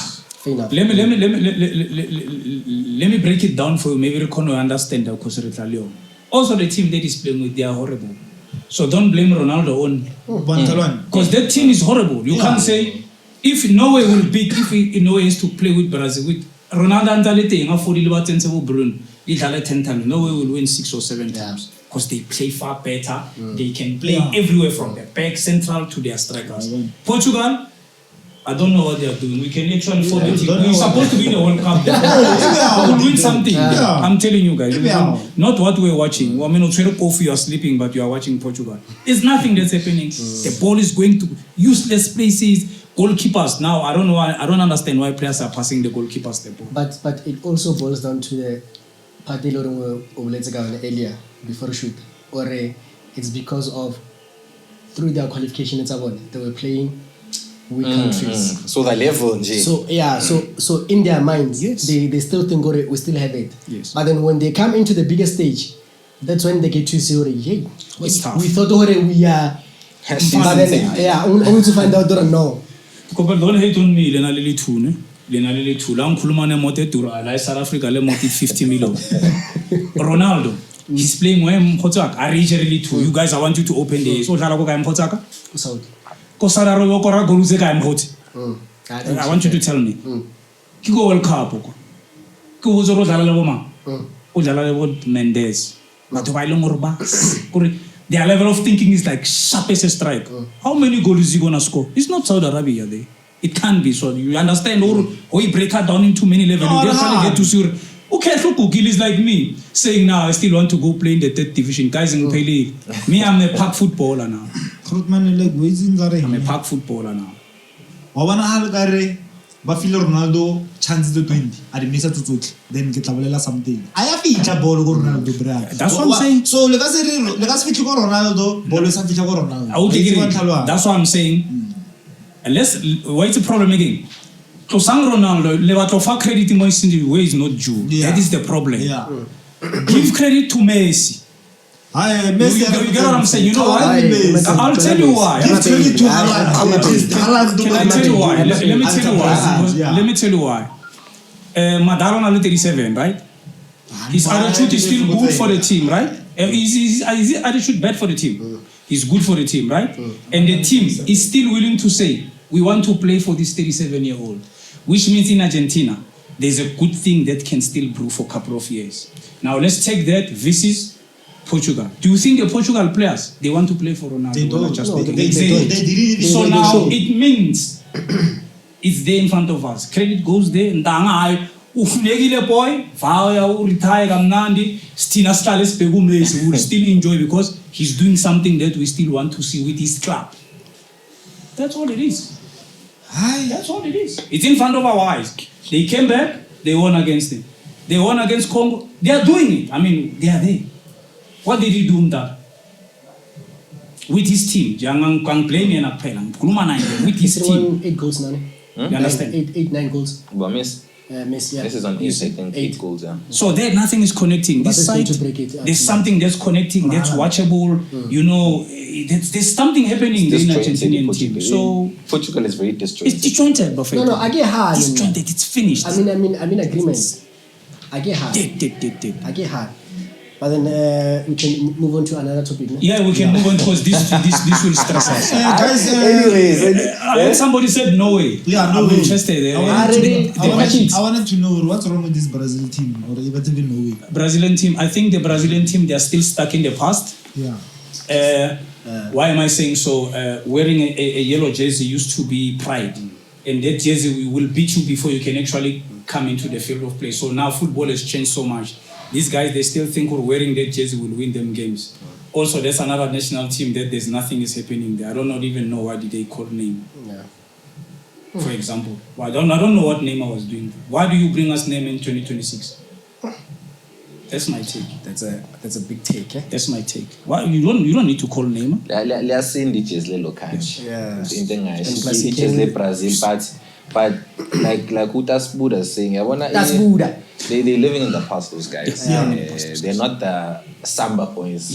Let me break it down for you. Maybe you can understand because also the team that is playing with, they are horrible. So don't blame Ronaldo only. Because that team is horrible. You can't say if Norway will beat, if Norway is to play with Brazil, with Ronaldo and Talete, 10 times, Norway will win 6 or 7 times. Because they play far better. They can play everywhere from their back central to their strikers. Portugal, I don't know what they are doing. We can actually follow the team. We're supposed to be in the World Cup. We will win something. I'm telling you guys. Not what we're watching. I mean, you are sleeping, but you are watching Portugal. There's nothing that's happening. The ball is going to useless places. Goalkeepers. Now, I don't know why. I don't understand why players are passing the goalkeepers the ball. But it also boils down to the party earlier before shoot. Or it's because of through their qualification they were playing weak countries. So the level, so in their minds, they still think we still have it. Yes. But then when they come into the bigger stage, That's when they get to say, hey, It's tough. we thought we are. But then, yeah, only to find out that no. Because don't hate on me, Lena Lily Tune. Lena Lily Tune. I'm Kulmane Mote Tura. Like South Africa, le Mote 50 million. Ronaldo. He's playing when Hotak. I reach really too. You guys, I want you to open the. So Jalago I'm Hotaka. Kosara Rokora Goruzeka I'm hot. I want you to tell me. Kiko World Cup. Kiko Zoro Dalalaboma. Ujala Mendes. Their level of thinking is like sharp as a strike. How many goals is he gonna score? It's not Saudi Arabia there. It can't be. So you understand, or you break her down into many levels. You actually get to see. Okay, so Kukil is like me saying now I still want to go play in the 3rd division. Guys in Pele. Me, I'm a park footballer now. I'm a park footballer now. Bafilo Ronaldo chance the 20 adimisa tutuki then get labelela something ayaficha ball go Ronaldo bra. That's what I'm saying. So let's ficha go Ronaldo ball is ficha go Ronaldo. That's what I'm saying. Unless what's the problem again? To sang Ronaldo le to fa credit mo in the way is not due. That is the problem. Yeah. Give credit to Messi. Messi, you get what I'm saying? You know why? I'll tell you why. Give credit to Haaland. Can I tell you why? Let me tell you why. Let me tell you why. Madara 37, right? His attitude is still good for the team, right? His attitude bad for the team. He's good for the team, right? And the team is still willing to say, we want to play for this 37-year-old. Which means in Argentina, there's a good thing that can still brew for a couple of years. Now let's take that versus Portugal. Do you think the Portugal players, they want to play for Ronaldo? They don't. They didn't. So now it means it's there in front of us. Credit goes there. Ndanga ufunekile boy, vaya retire kamnandi, stina stales pegu Messi will still enjoy because he's doing something that we still want to see with his club. That's all it is. That's all it is. It's in front of our eyes. They came back, they won against him. They won against Congo. They are doing it. I mean, they are there. What did he do with his team? With his team. 8 goals now. You understand? 9 goals. But Messi Messi, yeah. This is on 8, I think 8 goals, yeah. So there nothing is connecting. But This side, there's something that's connecting, that's watchable. You know, there's something happening in the Argentinian team. So Portugal is very disjointed. it's disjointed, Buffett. No, I get hard. Disjointed, it's finished. I mean agreement. I get hard. I get hard. But then we can move on to another topic. No? Yeah, we can move on because this will stress us. Guys, Anyways, somebody said no way. Yeah, no I'm way. interested. I wanted to know what's wrong with this Brazil team, or even no way. Brazilian team. I think the Brazilian team, they are still stuck in the past. Yeah. Why am I saying so? Wearing a yellow jersey used to be pride, and that jersey will beat you before you can actually come into the field of play. So now football has changed so much. These guys, they still think wearing that jersey will win them games. Also, there's another national team that there's nothing is happening there. I don't even know why did they call name. Yeah. For example, well, I don't know what Neymar was doing. Why do you bring us name in 2026? That's my take. That's a big take, eh? That's my take. Why you don't need to call Neymar? Let's see the jersey local. Yeah. In Brazil, but like Utas Buddha is saying, That's Buddha. They're living in the past, those guys. They're not the Samba boys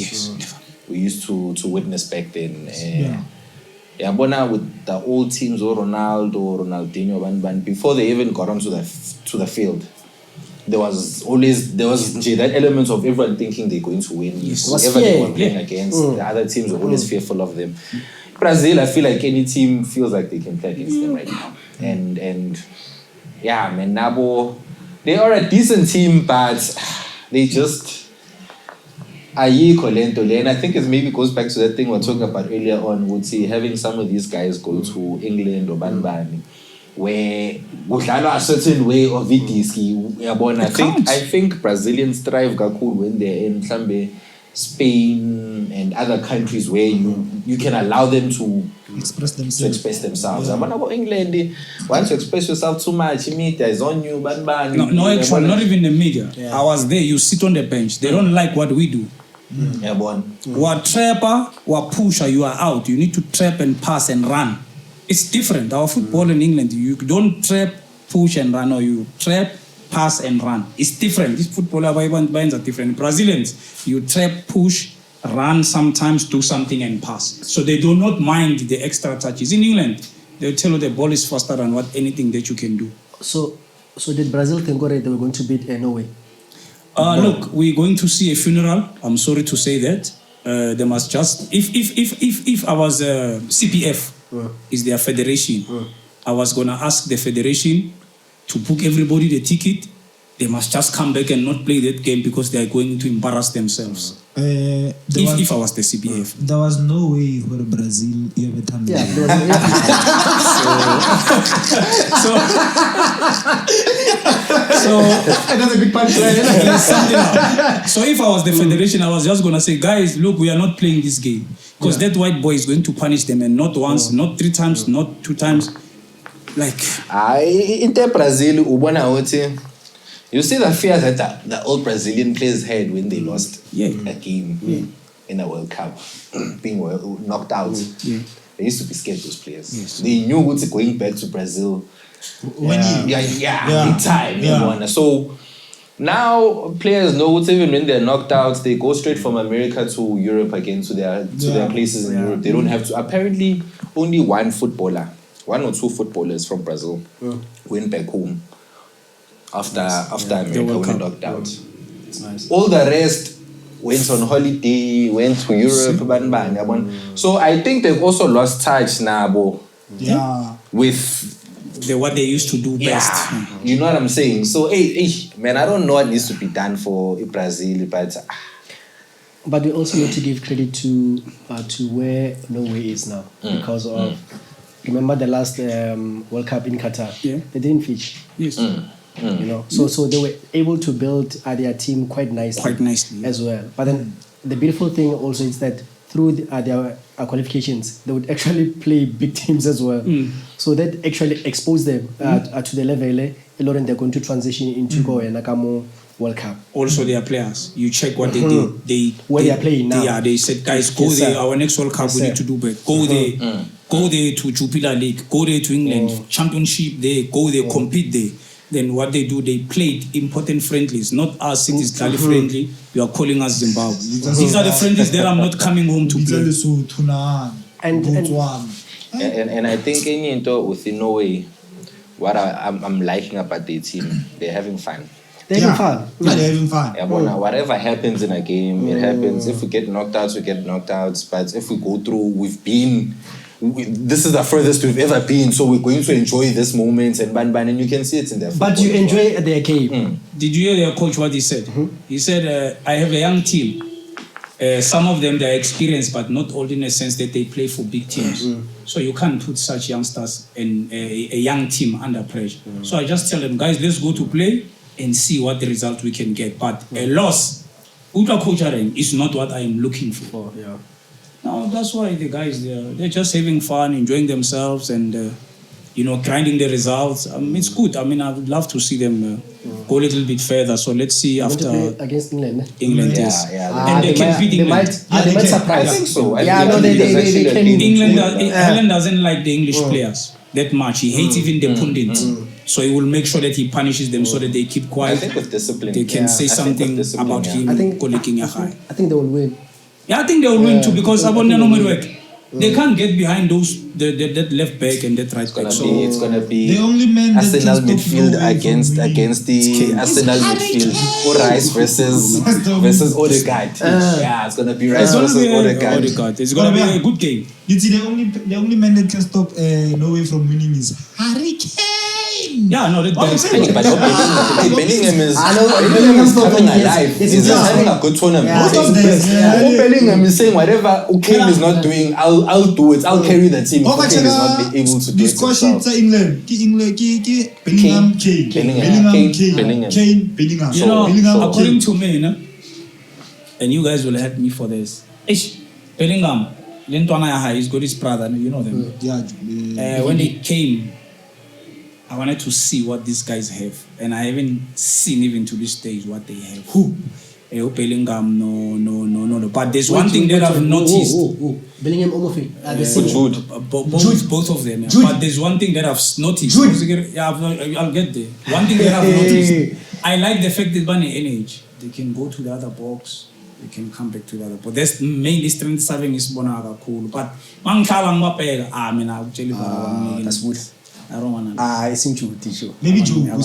we used to witness back then. With the old teams, or Ronaldo, Ronaldinho, before they even got onto the field, there was that element of everyone thinking they're going to win. Whatever they were playing against, the other teams were always fearful of them. Brazil, I feel like any team feels like they can play against them right now. And yeah, man, Nabo, they are a decent team, but they just are and I think it maybe goes back to that thing we were talking about earlier on, would see having some of these guys go to England or Banbani, where a certain way of it. I think Brazilians thrive kakulu when they're in Spain and other countries where you can allow them to express themselves. I'm about England. Once you express yourself too much, media is on you. No, actually, not even the media. Yeah. I was there. You sit on the bench. They don't like what we do. What trapper, what pusher, you are out. You need to trap and pass and run. It's different. Our football in England, you don't trap, push and run, or you trap, pass and run. It's different. These footballer binds are different. Brazilians, you trap, push, run sometimes, do something and pass. So they do not mind the extra touches. In England, they'll tell you the ball is faster than anything that you can do. So did Brazil think already they were going to beat Norway? Look, we're going to see a funeral. I'm sorry to say that. They must just if I was CPF is their federation, I was gonna ask the federation to book everybody the ticket. They must just come back and not play that game because they are going to embarrass themselves. If I was the CPF, there was no way for Brazil ever time. Yeah, so that's a big punch. So if I was the federation, I was just gonna say, guys, look, we are not playing this game because that white boy is going to punish them, and not once, not 3 times, not 2 times. Like, Inter Brazil, you see the fear that the old Brazilian players had when they lost a game in a World Cup, being knocked out. They used to be scared, those players. Yes. They knew what's going back to Brazil. Big time. Yeah. So now players know what's even when they're knocked out, they go straight from America to Europe again to their places in Europe. They don't have to. Apparently, only 1 or 2 footballers from Brazil went back home after America when knocked out. It's nice. All the rest went on holiday, went to Europe. So I think they've also lost touch now with what they used to do best. You know what I'm saying? So man, I don't know what needs to be done for Brazil, But we also need to give credit to where Norway is now because of remember the last World Cup in Qatar. They didn't feature. Yes. You know, so they were able to build their team quite nicely as well. But then the beautiful thing also is that through their qualifications, they would actually play big teams as well. So that actually exposed them to the level and they're going to transition into Nakamo World Cup. Also, their players. You check what they did. They are playing now. They said, guys, go there. Our next World Cup, we need to do better. Go there. Go there to Jupiler League. Go there to England Championship. There. Go there. Compete there. Then what they do, they played important friendlies, not us. It is Cali friendly. You are calling us Zimbabwe. These are the friendlies that I'm not coming home to play. And I think within Norway, what I'm liking about their team, they're having fun. They're having fun. Whatever happens in a game, it happens. If we get knocked out, we get knocked out. But if we go through, this is the furthest we've ever been, so we're going to enjoy this moment and you can see it in their football. But you enjoy their game. Did you hear their coach what he said? He said, I have a young team. Some of them, they're experienced, but not old in a sense that they play for big teams. So you can't put such youngsters and a young team under pressure. So I just tell them, guys, let's go to play and see what the result we can get. But a loss, ultra coaching is not what I am looking for. No, that's why the guys, they're just having fun, enjoying themselves and, grinding the results. It's good. I would love to see them go a little bit further. So let's see after against England. Yes. And they can beat England. They might surprise. I think so. They can. England doesn't like the English players that much. He hates even the pundits. So he will make sure that he punishes them so that they keep quiet. I think with discipline. They can say something about him. I think they will win. Yeah, I think they will win too because they can't get behind that left back and that right back. It's gonna be the only man Arsenal midfield against the Arsenal midfield. Or Rice versus Odegaard. It's gonna be Rice versus Odegaard. It's gonna be a good game. You see, the only man that can stop Norway from winning is Harry Kane. Yeah, no, Bellingham is coming alive. He's just having a good tournament. Bellingham is saying whatever Kane is not doing, I'll do it. I'll carry the team. Kane is not able to do it himself. Bellingham. You know, according to me, and you guys will help me for this. Bellingham, he's got his brother, you know them. When they came, I wanted to see what these guys have, and I haven't seen even to this stage what they have. Bellingham, no. But there's one thing that I've noticed. Bellingham Omofi. Both of them. Yeah. Jude. But there's one thing that I've noticed. Jude. Yeah, I'll get there. One thing that I've noticed. I like the fact that Bunny NH, they can go to the other box. They can come back to the other box. That's mainly strength serving is Bonaga cool. But I'll tell you. That's good. I don't want to. I think you would teach you. Maybe Joe. Joe.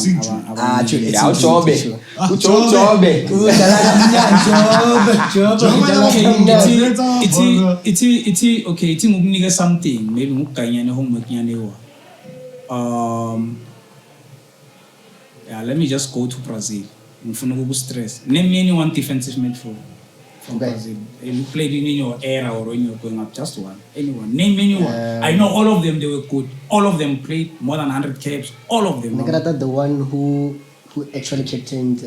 It's something. Maybe homework. Let me just go to Brazil. Stress. Name me anyone defensive midfield from Brazil. You played in your era or when you're going up, just one. Anyone. Name anyone. I know all of them, they were good. All of them played more than 100 caps. All of them. The one who actually captained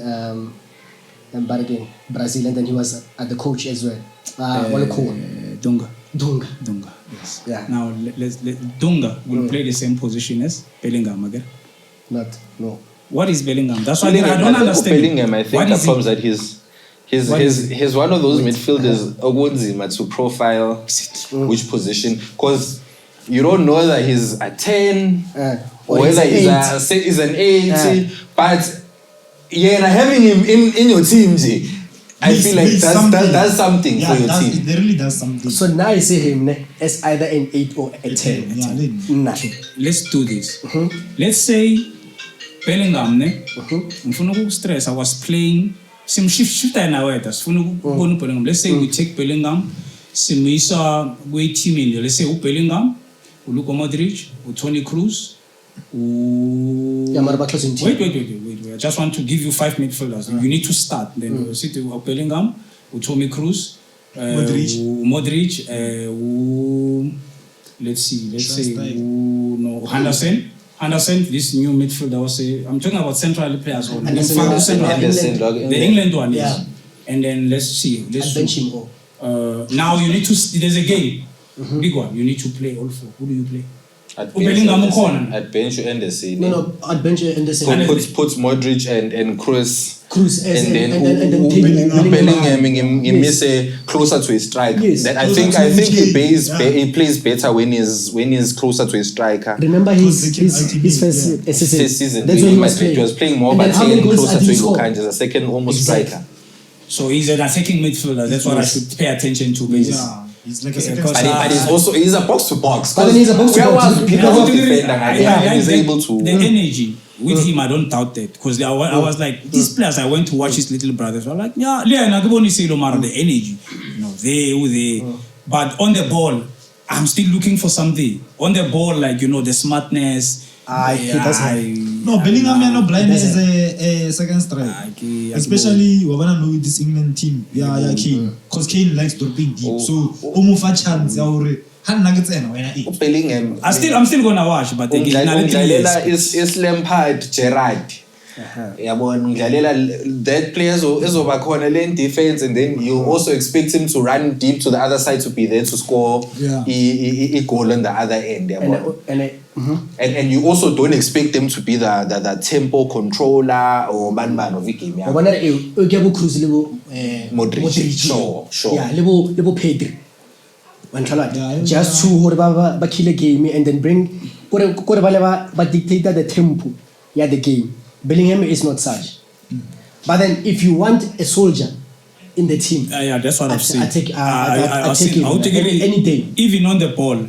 Brazil, and then he was the coach as well. Dunga. Yes. Yeah. Now Dunga will play the same position as Bellingham again. No. What is Bellingham? That's why I don't understand. Bellingham, I think the problem is that he's one of those midfielders to profile which position, because you don't know whether he's a 10 or whether he's an 8. But having him in your team, I feel like that's something for your team. It really does something. So now I see him as either an 8 or a 10. Let's do this. Let's say Bellingham, stress. I was playing some shift let's say we take Bellingham, we team in. Let's say Bellingham, Luka Modric, Toni Kroos, wait. I just want to give you 5 midfielders. You need to start. Then we'll sit with Bellingham, Toni Kroos, Modric, let's say Anderson, this new midfielder, I'm talking about central players. The England one, yes. And then let's see. Now you need to. There's a game, big one. You need to play all 4. Who do you play? At bench Anderson. No, at bench Anderson. Puts Modric and Kroos. And then Bellingham closer to a striker. Yes. That I think he plays better when he's closer to a striker. Remember his first season. That's when he was playing more, but closer to Luka as a second almost striker. So he's an attacking midfielder. That's what I should pay attention to. Basically. Yeah. He's like a second but he's a box to box. But then he's a box to box. He's able to. The energy with him, I don't doubt that, because I was like, these players. I went to watch his little brothers. I was like, yeah, the energy, they. But on the ball, I'm still looking for something. On the ball, like the smartness. No, Bellingham no blind as a second striker. Especially with this England team. Kane. Because Kane likes to be deep. So Umufa chance Bellingham. I'm still gonna watch, but is Lampard, Gerrard. That players is over corner lane defense, and then you also expect him to run deep to the other side to be there to score a goal on the other end. And you also don't expect them to be the tempo controller or man of the game. Modric. Sure. Yeah, level Pedri. Just to kill a game and then bring but dictate the tempo. The game. Bellingham is not such. But then if you want a soldier in the team, that's what I'm saying. I take him any day. Even on the ball,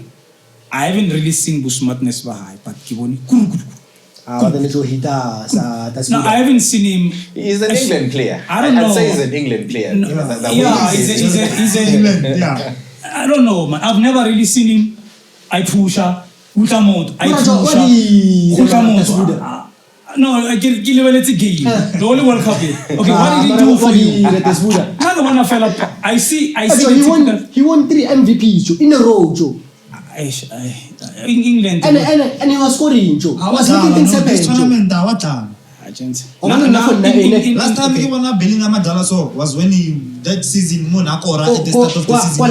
I haven't really seen the smartness behind, but Kiboni. I haven't seen him. He's an England player. I don't know. I'd say he's an England player. He's an England. Yeah. I don't know, man. I've never really seen him. I push her. No, I give the only World Cup. Okay, what did he do for you? Another one I fell up. I see. He won 3 MVPs in a row, Joe. In England. And he was scoring, Joe. I was making things happen, Last time he won a Bellingham was when that season Monaco at the start of the season.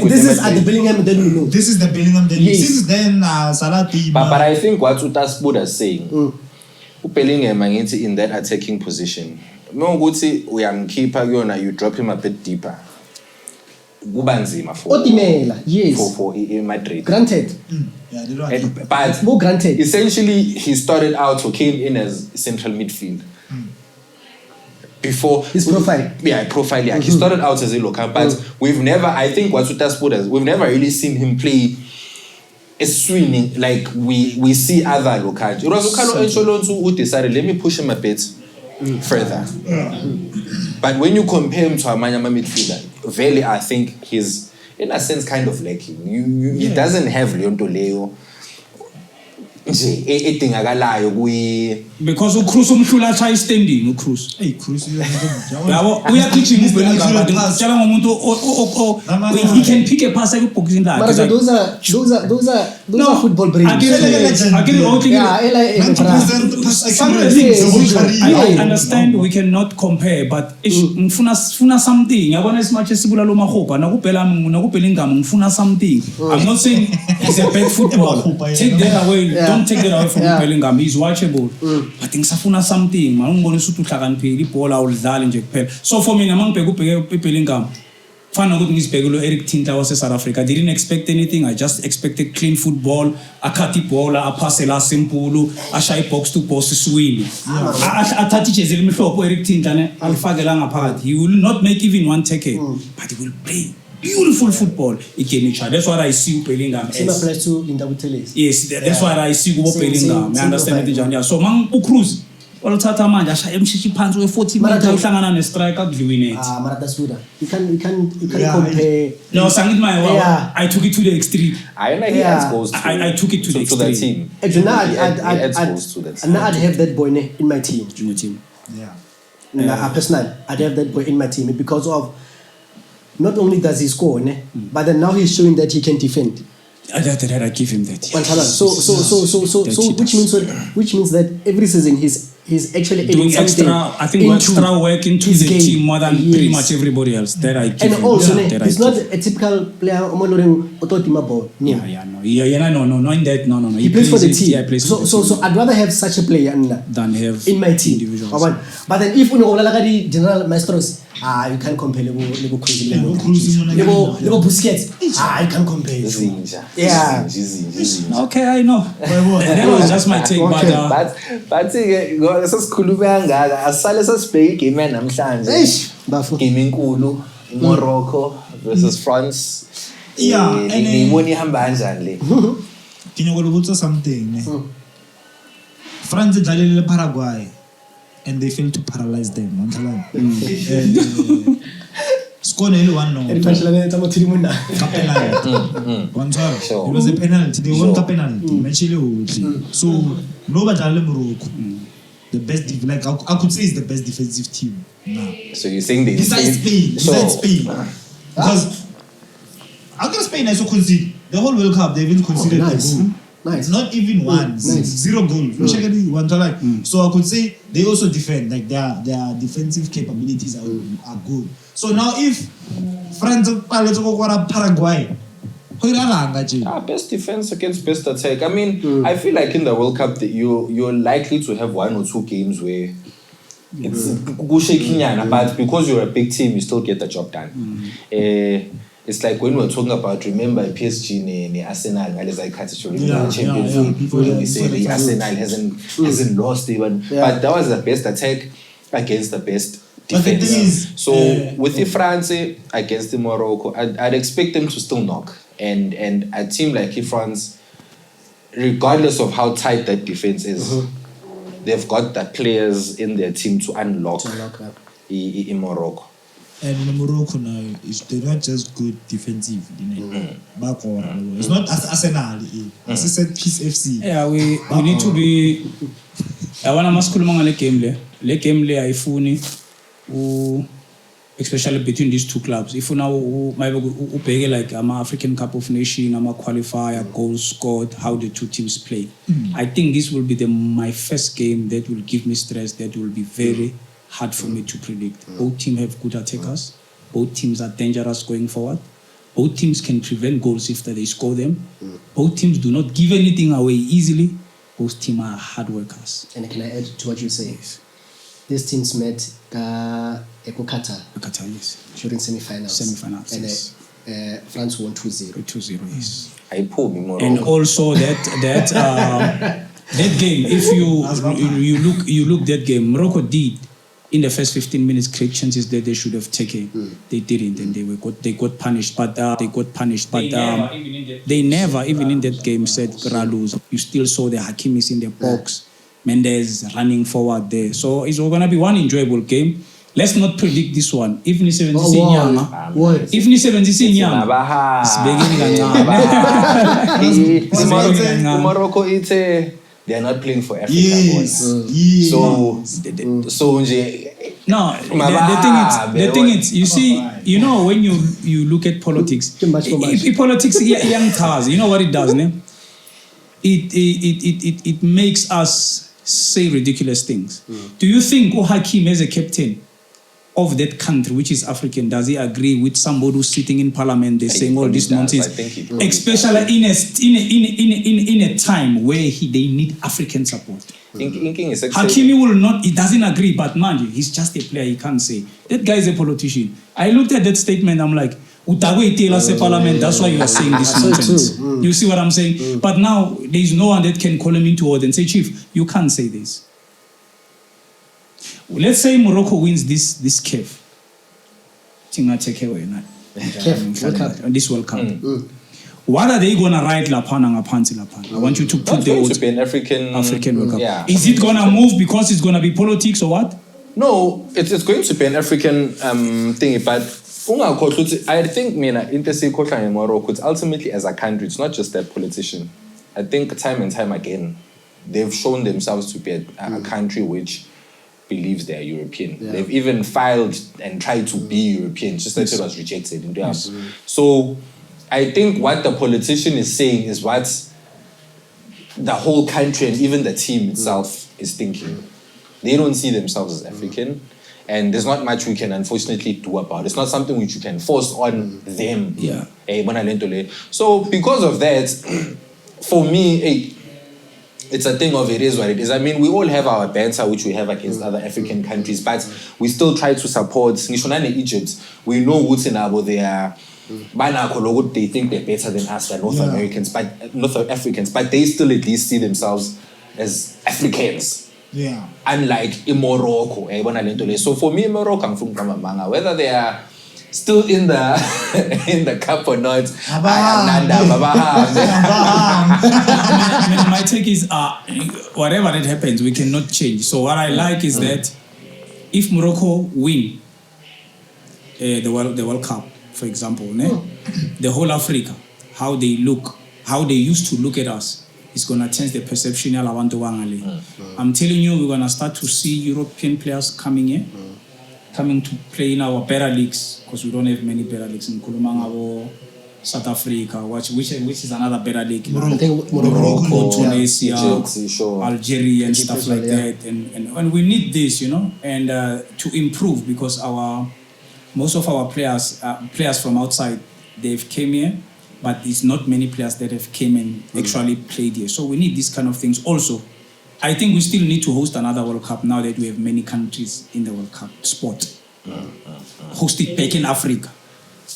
This is at the Bellingham that we know. This is the Bellingham that since then Salati. But I think what Utas Buddha is saying, Bellingham in that attacking position, Menguthi uyamkhipha kuyona, you drop him a bit deeper. Kuba nzima for Otimela, yes. For Madrid. Granted. Yeah, they don't But more granted. Essentially, he started out or came in as central midfield. Before his profile. Yeah, profile. Yeah, he started out as a local, but we've never. I think what Sutas put us, we've never really seen him play a swinging like we see other locals. It was who decided, let me push him a bit further. But when you compare him to a Manyama midfielder, Veli, I think he's in a sense kind of lacking. He doesn't have Leon Toleo. Because uCruz umhlula cha standing uCruz. Hey, Cruz. Yabo uyaqhijima uBellingham but tshela ngomuntu he can pick a pass ekuboxing lakhe. But those are football brains. I get it. Yeah, I understand we cannot compare, but ngifuna something. Yabona as much as Sibula Lomahopa nakuBellingham ngifuna something. I'm not saying it's a bad football. Take that away. Don't take that away from Bellingham. He's watchable. But ngisafuna something. Ngibona ukuthi uhlakaniphile ibhola ulidlala nje kuphela. So for me namangibheka Bellingham. Fana ukuthi ngisibheke lo Eric Tinta wase South Africa. I didn't expect anything. I just expected clean football, akati bola, apase la simple, ashaya box to box swing. Athathi jezi limhlophe Eric Tinta ne alifakela ngaphakathi. He will not make even one tackle, but he will play beautiful football again each other. That's what I see Bellingham. Similar place to Linda Buteles. Yes, that's what I see Bellingham. I understand it, John. So man uCruz oluthatha manje ashaya emshishi phansi we40 meter uhlangana nestriker kudliwini. Mara that's good. You can compare. No, Sangit my I took it to the extreme. I know he has goals to I took it to the extreme. That team. I'd have that boy in my team. Junior team. Yeah. Personally, I'd have that boy in my team because of not only does he score, but then now he's showing that he can defend. I give him that. So which means that every season he's actually doing extra work into the game. Team more than pretty much everybody else. That I give and him. Also, he's not a typical player. No. No, in that, no. He plays for the team. Yeah, plays for the team. So I'd rather have such a player than have in my team. But then if you general maestros, you can't compare Lebo Cruz, Lebo Busquets. You can't compare. Yeah. Okay, I know. That was just my take. But sasikhuluma kangaka asale sasibheke game namhlanje. Game enkulu Morocco versus France. And ngibona ihamba kanjani le. Kinyokolobutsa something. France idlalele Paraguay and they failed to paralyze them. Score only 1-0. It was a penalty. They won the penalty. So nobody Morocco. The best, like I could say, it's the best defensive team now. So you're saying they besides Spain, because after Spain, I saw concede the whole World Cup. They even conceded a goal. Nice. Not even one. 0 goals. So I could say they also defend. Like their defensive capabilities are good. So now if France Paraguay. Best defense against best attack. I mean, I feel like in the World Cup that you're likely to have 1 or 2 games where it's shaking, but because you're a big team, you still get the job done. It's like when we're talking about, remember PSG and Arsenal, as I cut Champions League, we say the Arsenal hasn't lost even, but that was the best attack against the best defense. So with the France against the Morocco, I'd expect them to still knock. And a team like France, regardless of how tight that defense is, they've got the players in their team to unlock in Morocco. And in Morocco now, they're not just good defensive. It's not as Arsenal. It's a set piece FC. Yeah, we need to be. I want to maskulumanga le game le ayifuni especially between these two clubs. If you now maybe like African Cup of Nations, qualifier, goals scored, how the two teams play. I think this will be my first game that will give me stress. That will be very hard for me to predict. Both teams have good attackers. Both teams are dangerous going forward. Both teams can prevent goals if they score them. Both teams do not give anything away easily. Both teams are hard workers. And can I add to what you say? these teams met Qatar Qatar, yes. during semi-finals. And Yes. France won 2-0. 2-0, yes. I pull me more. And also that game, if you look that game, Morocco did in the first 15 minutes create chances that they should have taken. They didn't, and they got punished. But they never even in that game said Ralus. You still saw the Hakimis in the box, Mendes running forward there. So it's going to be one enjoyable game. Let's not predict this one. If ni 76 nyanga. If ni 76 nyanga. Morocco, they are not playing for Africa. Yes. So no, the thing is, you see, you know, when you look at politics, politics young cars, you know what it does, ne? It makes us say ridiculous things. Do you think Hakim as a captain of that country, which is African, does he agree with somebody who's sitting in parliament? They're saying all this nonsense, especially in a time where they need African support. Hakimi will not. He doesn't agree, but man, he's just a player. He can't say that guy is a politician. I looked at that statement. I'm like, parliament. That's why you are saying this nonsense. You see what I'm saying? But now there is no one that can call him into order and say, Chief, you can't say this. Let's say Morocco wins this CAF. This World Cup. What are they gonna write Lapana? I want you to put the to be an African World Cup. Yeah. Is it gonna move because it's gonna be politics or what? No, it's going to be an African thing, but I think in Morocco, it's ultimately as a country, it's not just that politician. I think time and time again, they've shown themselves to be a country which believes they are European. Yeah. They've even filed and tried to be European, just that it was rejected. So I think what the politician is saying is what the whole country and even the team itself is thinking. They don't see themselves as African, and there's not much we can unfortunately do about it. It's not something which you can force on them. Yeah. So because of that, for me, it's a thing of it is what it is. I mean, we all have our banter which we have against other African countries, but we still try to support. Egypt, we know what's in Abo, they are. They think they're better than us, than North Africans, but they still at least see themselves as Africans. Yeah. Unlike in Morocco. So for me, Morocco, I'm from Manga. Whether they are still in the cup or not, my take is whatever that happens, we cannot change. So what I like is that if Morocco win the World Cup, for example, the whole Africa, how they used to look at us, it's going to change the perception. I'm telling you, we're going to start to see European players coming in, coming to play in our better leagues, because we don't have many better leagues in Kulumangabo, South Africa, which is another better league. Morocco, Tunisia, Algeria, and stuff like that. And we need this, and to improve, because most of our players from outside, they've came here, but it's not many players that have came and actually played here. So we need these kind of things. Also, I think we still need to host another World Cup now that we have many countries in the World Cup sport. Host it back in Africa.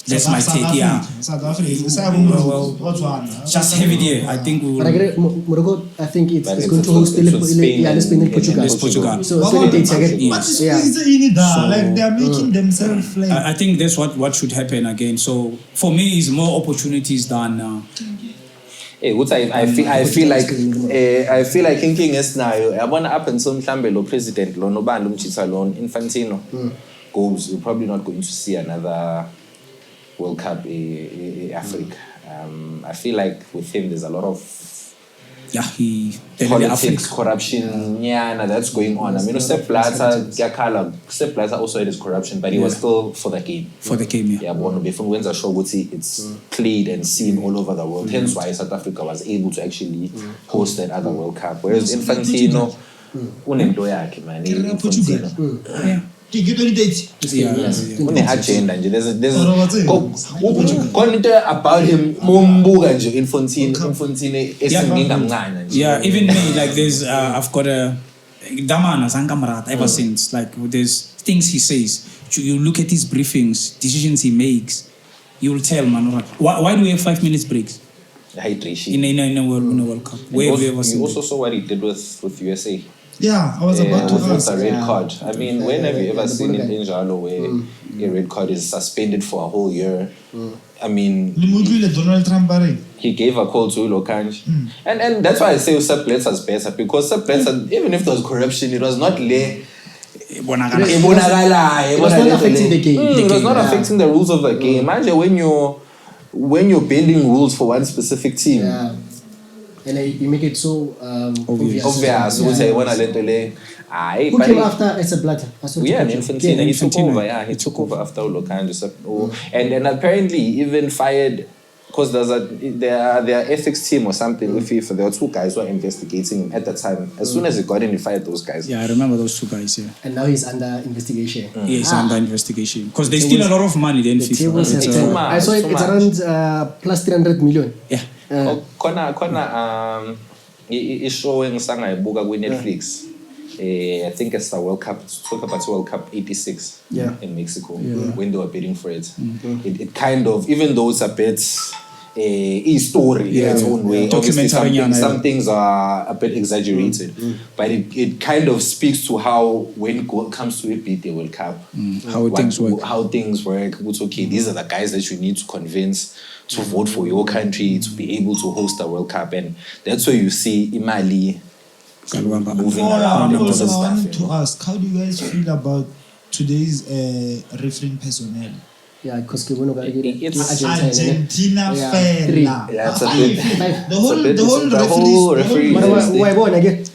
That's my take, yeah. South Africa. Just have it here. I think we will. Morocco, I think it's going to host Spain and Portugal. So what is like they are making themselves like. I think that's what should happen again. So for me, it's more opportunities than. I feel like thinking is now. I want to happen some Shambelo president Lono Bandum Chisalon Infantino goes. You're probably not going to see another World Cup in Africa. I feel like with him there's a lot of politics, corruption, that's going on. I mean, Sepp Blatter also had his corruption, but he was still for the game. Yeah, but before wins a show, it's played and seen all over the world. Hence why South Africa was able to actually host that other World Cup. Whereas Infantino, Infantino. Agenda nje there's about him mumbuka nje Infantino yeah, even me, like there's I've got a Damana Zangamrat ever since. Like there's things he says. You look at his briefings, decisions he makes. You will tell, man. Why do we have 5 minutes breaks? Hydration. In a World Cup. Where have we ever seen? You also saw what he did with USA. Yeah, I was about to ask. A red card. I mean, when have you ever seen in Jalo where a red card is suspended for a whole year? I mean, Donald Trump. He gave a call to Lokanj. And that's why I say Sepp Blatter's better, because Sepp Blatter, even if there was corruption, it was not lay. It was not affecting the game. It was not affecting the rules of the game. Imagine when you're bending rules for one specific team. Yeah. And you make it so obvious. Who came after Sepp Blatter? Infantino. He took over. Yeah, he took over after Lokanj. And apparently even fired. Because their ethics team or something with FIFA, there were 2 guys who were investigating him at the time. As soon as he got in, he fired those guys. Yeah, I remember those 2 guys, yeah. And now he's under investigation. Yeah, he's under investigation. Because they steal a lot of money then FIFA. I saw it's around plus 300 million. Yeah. It's showing Sangaibuga with Netflix. I think it's the World Cup. Talk about World Cup '86 in Mexico when they were bidding for it. It kind of, even though it's a bit a story in its own way. Obviously, some things are a bit exaggerated, but it kind of speaks to how when it comes to a bid, the World Cup, how things work. It's okay. These are the guys that you need to convince to vote for your country to be able to host the World Cup, and that's where you see Imali. Moving around and all this stuff. I wanted to ask, how do you guys feel about today's refereeing personnel? Yeah, because it's Argentina fella. Yeah, it's a bit. The whole referee.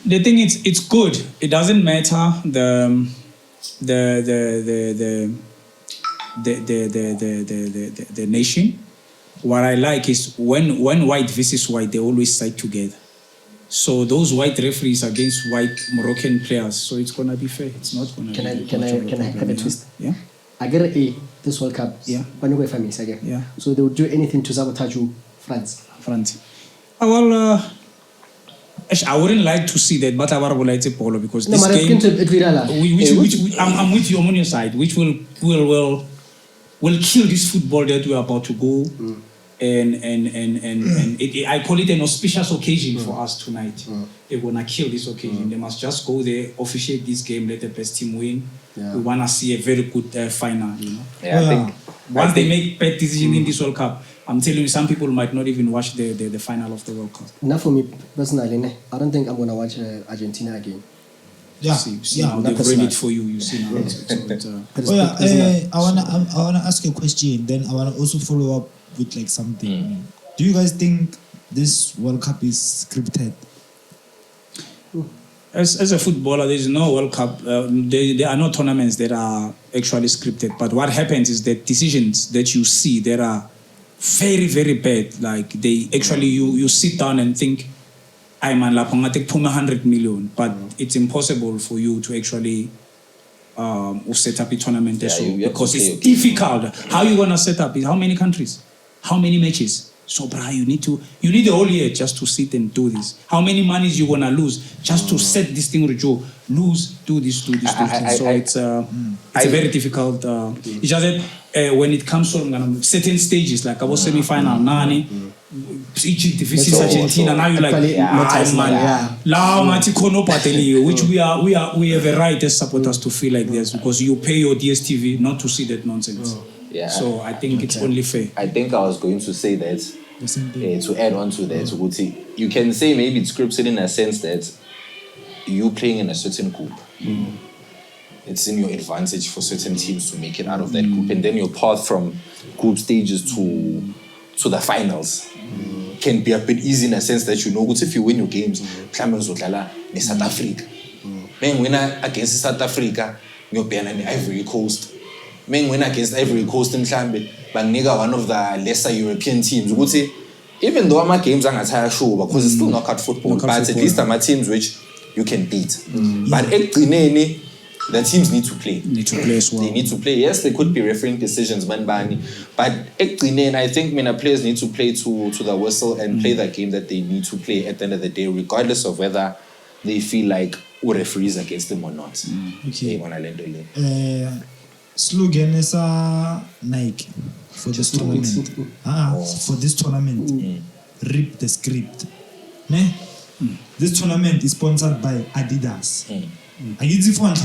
The thing is, it's good. It doesn't matter the nation. What I like is when white versus white, they always side together. So those white referees against white Moroccan players, so it's gonna be fair. It's not gonna. Can I have a twist? Yeah. I get this World Cup. Yeah. Yeah. So they would do anything to sabotage you, France. Well, I wouldn't like to see that, but I would like to Polo because this game. I'm with you on your side, which will kill this football that we are about to go. And I call it an auspicious occasion for us tonight. They want to kill this occasion. They must just go there, officiate this game, let the best team win. We want to see a very good final. You know? I think once they make bad decisions in this World Cup, I'm telling you, some people might not even watch the final of the World Cup. Now, for me personally, I don't think I'm going to watch Argentina again. They've read it for you. You see now. I wanna ask a question. Then I wanna also follow up with like something. Do you guys think this World Cup is scripted? As a footballer, there is no World Cup. There are no tournaments that are actually scripted. But what happens is that decisions that you see that are very, very bad. Like they actually, you sit down and think, "I man, la pongatek puma 100 million," but it's impossible for you to actually set up a tournament because it's difficult. How are you gonna set up it? How many countries? How many matches? So, you need the whole year just to sit and do this. How many monies you wanna lose just to set this thing with Joe? Do this. So it's a very difficult. It's just that when it comes to certain stages, like I was semi-final, Nani, Egypt versus Argentina. Now you're like, which we have a right as supporters to feel like this because you pay your DSTV not to see that nonsense. Yeah. So I think it's only fair. I think I was going to say that to add on to that, you can say maybe it's scripted in a sense that you playing in a certain group. It's in your advantage for certain teams to make it out of that group, and then your path from group stages to the finals can be a bit easy in a sense that you know if you win your games, South Africa. When win against South Africa, you're playing Ivory Coast. Men win against Ivory Coast in Mhlambe, banginika one of the lesser European teams. Even though my games are not sure because it's still knockout football, but at least I'm teams which you can beat. But the teams need to play. As well. They need to play. Yes, there could be refereeing decisions, but I think players need to play to the whistle and play the game that they need to play at the end of the day, regardless of whether they feel like or referees against them or not. Okay. Okay. Slogan is Nike for this tournament. For this tournament, rip the script. Ne? This tournament is sponsored by Adidas. I use it for one.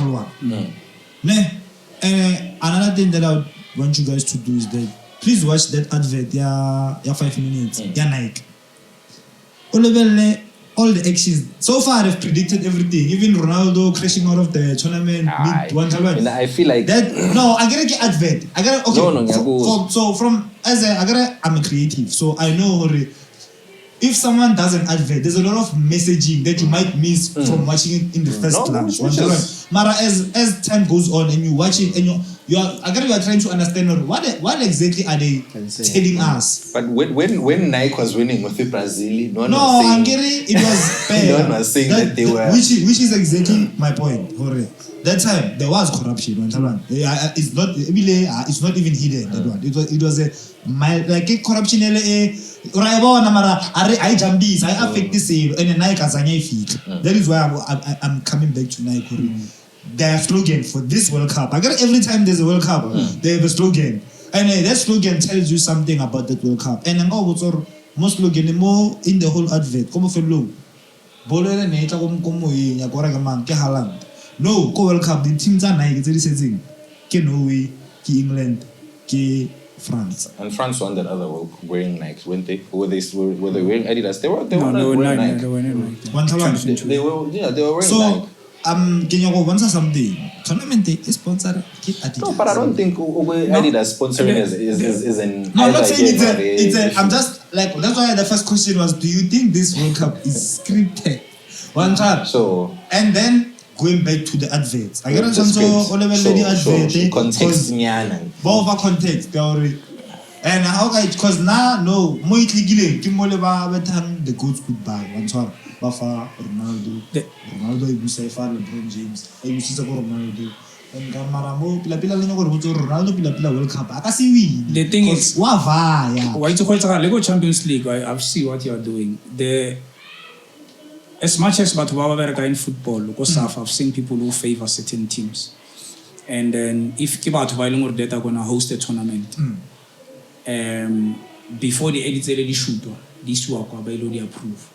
Ne? Another thing that I want you guys to do is that please watch that advert. Yeah, 5 minutes. Yeah, Nike. All the actions. So far, I've predicted everything. Even Ronaldo crashing out of the tournament. I feel like that. No, I gotta get advert. I gotta. Okay. I'm a creative, so I know if someone does an advert, there's a lot of messaging that you might miss from watching it in the first glance. Mara, as time goes on and you watch it and you are trying to understand what exactly are they telling us. But when Nike was winning with the Brazil, it was bad. No one was saying that they were, which is exactly my point. That time there was corruption. It's not even hidden. That one. It was a corruption. I affect the sale and Nike as a That is why I'm coming back to Nike. Their slogan for this World Cup. Every time there's a World Cup, they have a slogan. And that slogan tells you something about that World Cup. And I'm most slogan more in the whole advert. Come for low. No, go World Cup. The teams are Nike. It's Norway, England, France. And France won that other World wearing Nike, weren't they? Were they wearing Adidas? They were wearing Nike. They were wearing Nike. They were wearing Nike. Can you go once something? Tournament is sponsored Adidas. No, but I don't think Adidas sponsoring is an. No, I'm not saying it's a. I'm just like that's why the first question was: do you think this World Cup is scripted? One time. So and then going back to the adverts. I got a chance to advert context. Both context. And how guys? Because now no more gilling. The goats goodbye. One time. Bafa Ronaldo you say far LeBron James you see Ronaldo and Gamaramo Ronaldo World Cup the thing is why to call Lego Champions League I've seen what you are doing as much as but in football because I've seen people who favor certain teams and then if Kibat Vailung data gonna host a tournament before the edits already shoot these work are already approve.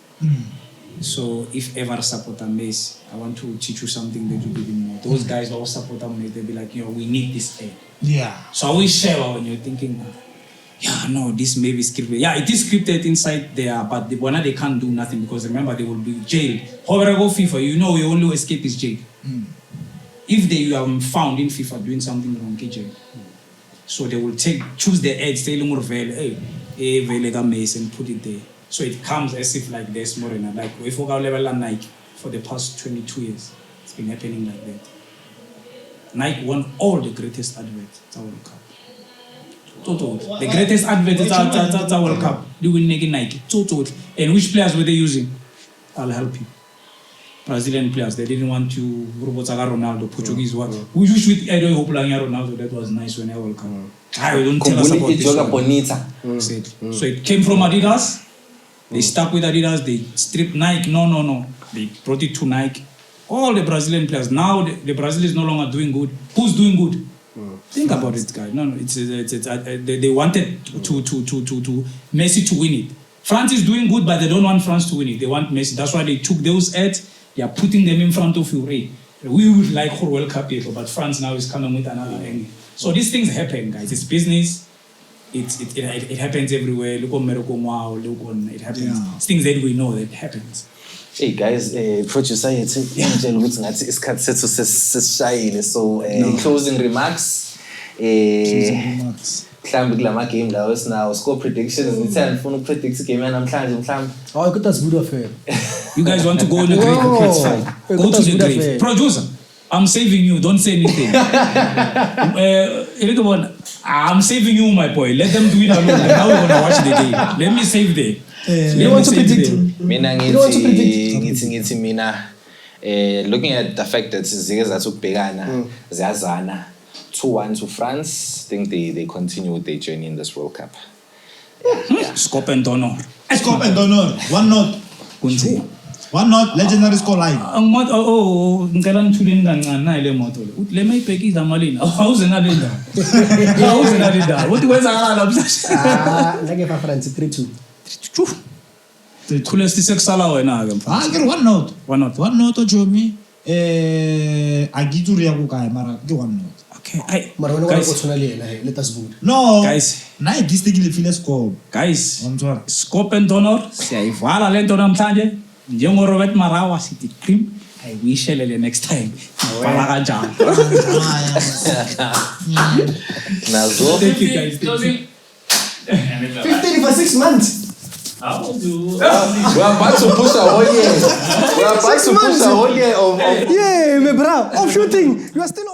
So if ever support a Messi, I want to teach you something that you didn't know. Those guys all support a Messi, they'll be like, we need this aid. Yeah. So I always share when you're thinking, this may be scripted. Yeah, it is scripted inside there, but they can't do nothing because remember they will be jailed. However, I go FIFA, your only escape is jail. If they are found in FIFA doing something wrong, jail. So they will choose the edge, tell them Messi and put it there. So it comes as if like there's more in it. Like if we go level on Nike for the past 22 years, it's been happening like that. Nike won all the greatest adverts at World Cup. Total. The greatest adverts at World Cup. They win Nike. Total. And which players were they using? I'll help you. Brazilian players. They didn't want to Ronaldo, Portuguese one. We usually hope Ronaldo. That was nice when I World Cup. I don't tell us about this one. So it came from Adidas. They stuck with Adidas, they stripped Nike. No. They brought it to Nike. All the Brazilian players. Now the Brazil is no longer doing good. Who's doing good? Think about it, guys. No. They wanted to Messi to win it. France is doing good, but they don't want France to win it. They want Messi. That's why they took those ads. They are putting them in front of you. We would like whole World Cup people, but France now is coming with another angle. So these things happen, guys. It's business. It happens everywhere. Look on Morocco, wow, look on it happens. Yeah. It's things that we know that happens. Hey guys, producer so closing remarks. Game now score predictions. Predict game You guys want to go on the grave? That's fine. Go to the grave. Producer, I'm saving you. Don't say anything. I'm saving you, my boy. Let them do it alone. Now we're gonna watch the game. Let me save them. You want to predict? Looking at the fact that Zazana 2-1 to France, I think they continue their journey in this World Cup. Skop and donorr. Skop and donorr. 1-0. One not legendary score line. Ngicela nithuleni kancane nayi le moto le. Uthi le mayibhekisa amalini. Awuze nale ndawo. Awuze nale ndawo. Uthi kwenzakala lapha. Ngeke fa France 3-2. Thule sisekusala wena ke mfana. Ke 1 note Jomi. Agituri ya kukae mara ke 1 note. Okay, ai. Mara wena go tsona le yena let us vote. No. Guys, nayi district le file score. Guys, Ngizwa. skop and donorr siyayivala le nto namhlanje. Njengo Robert Marawa sithi cream. I wish le next time. Vala kanjani. Nazo. Thank you guys. 15 for 6 months. How do? We are about to push a whole year. We are about to push a whole year of Yeah, my bro. Off shooting. You are still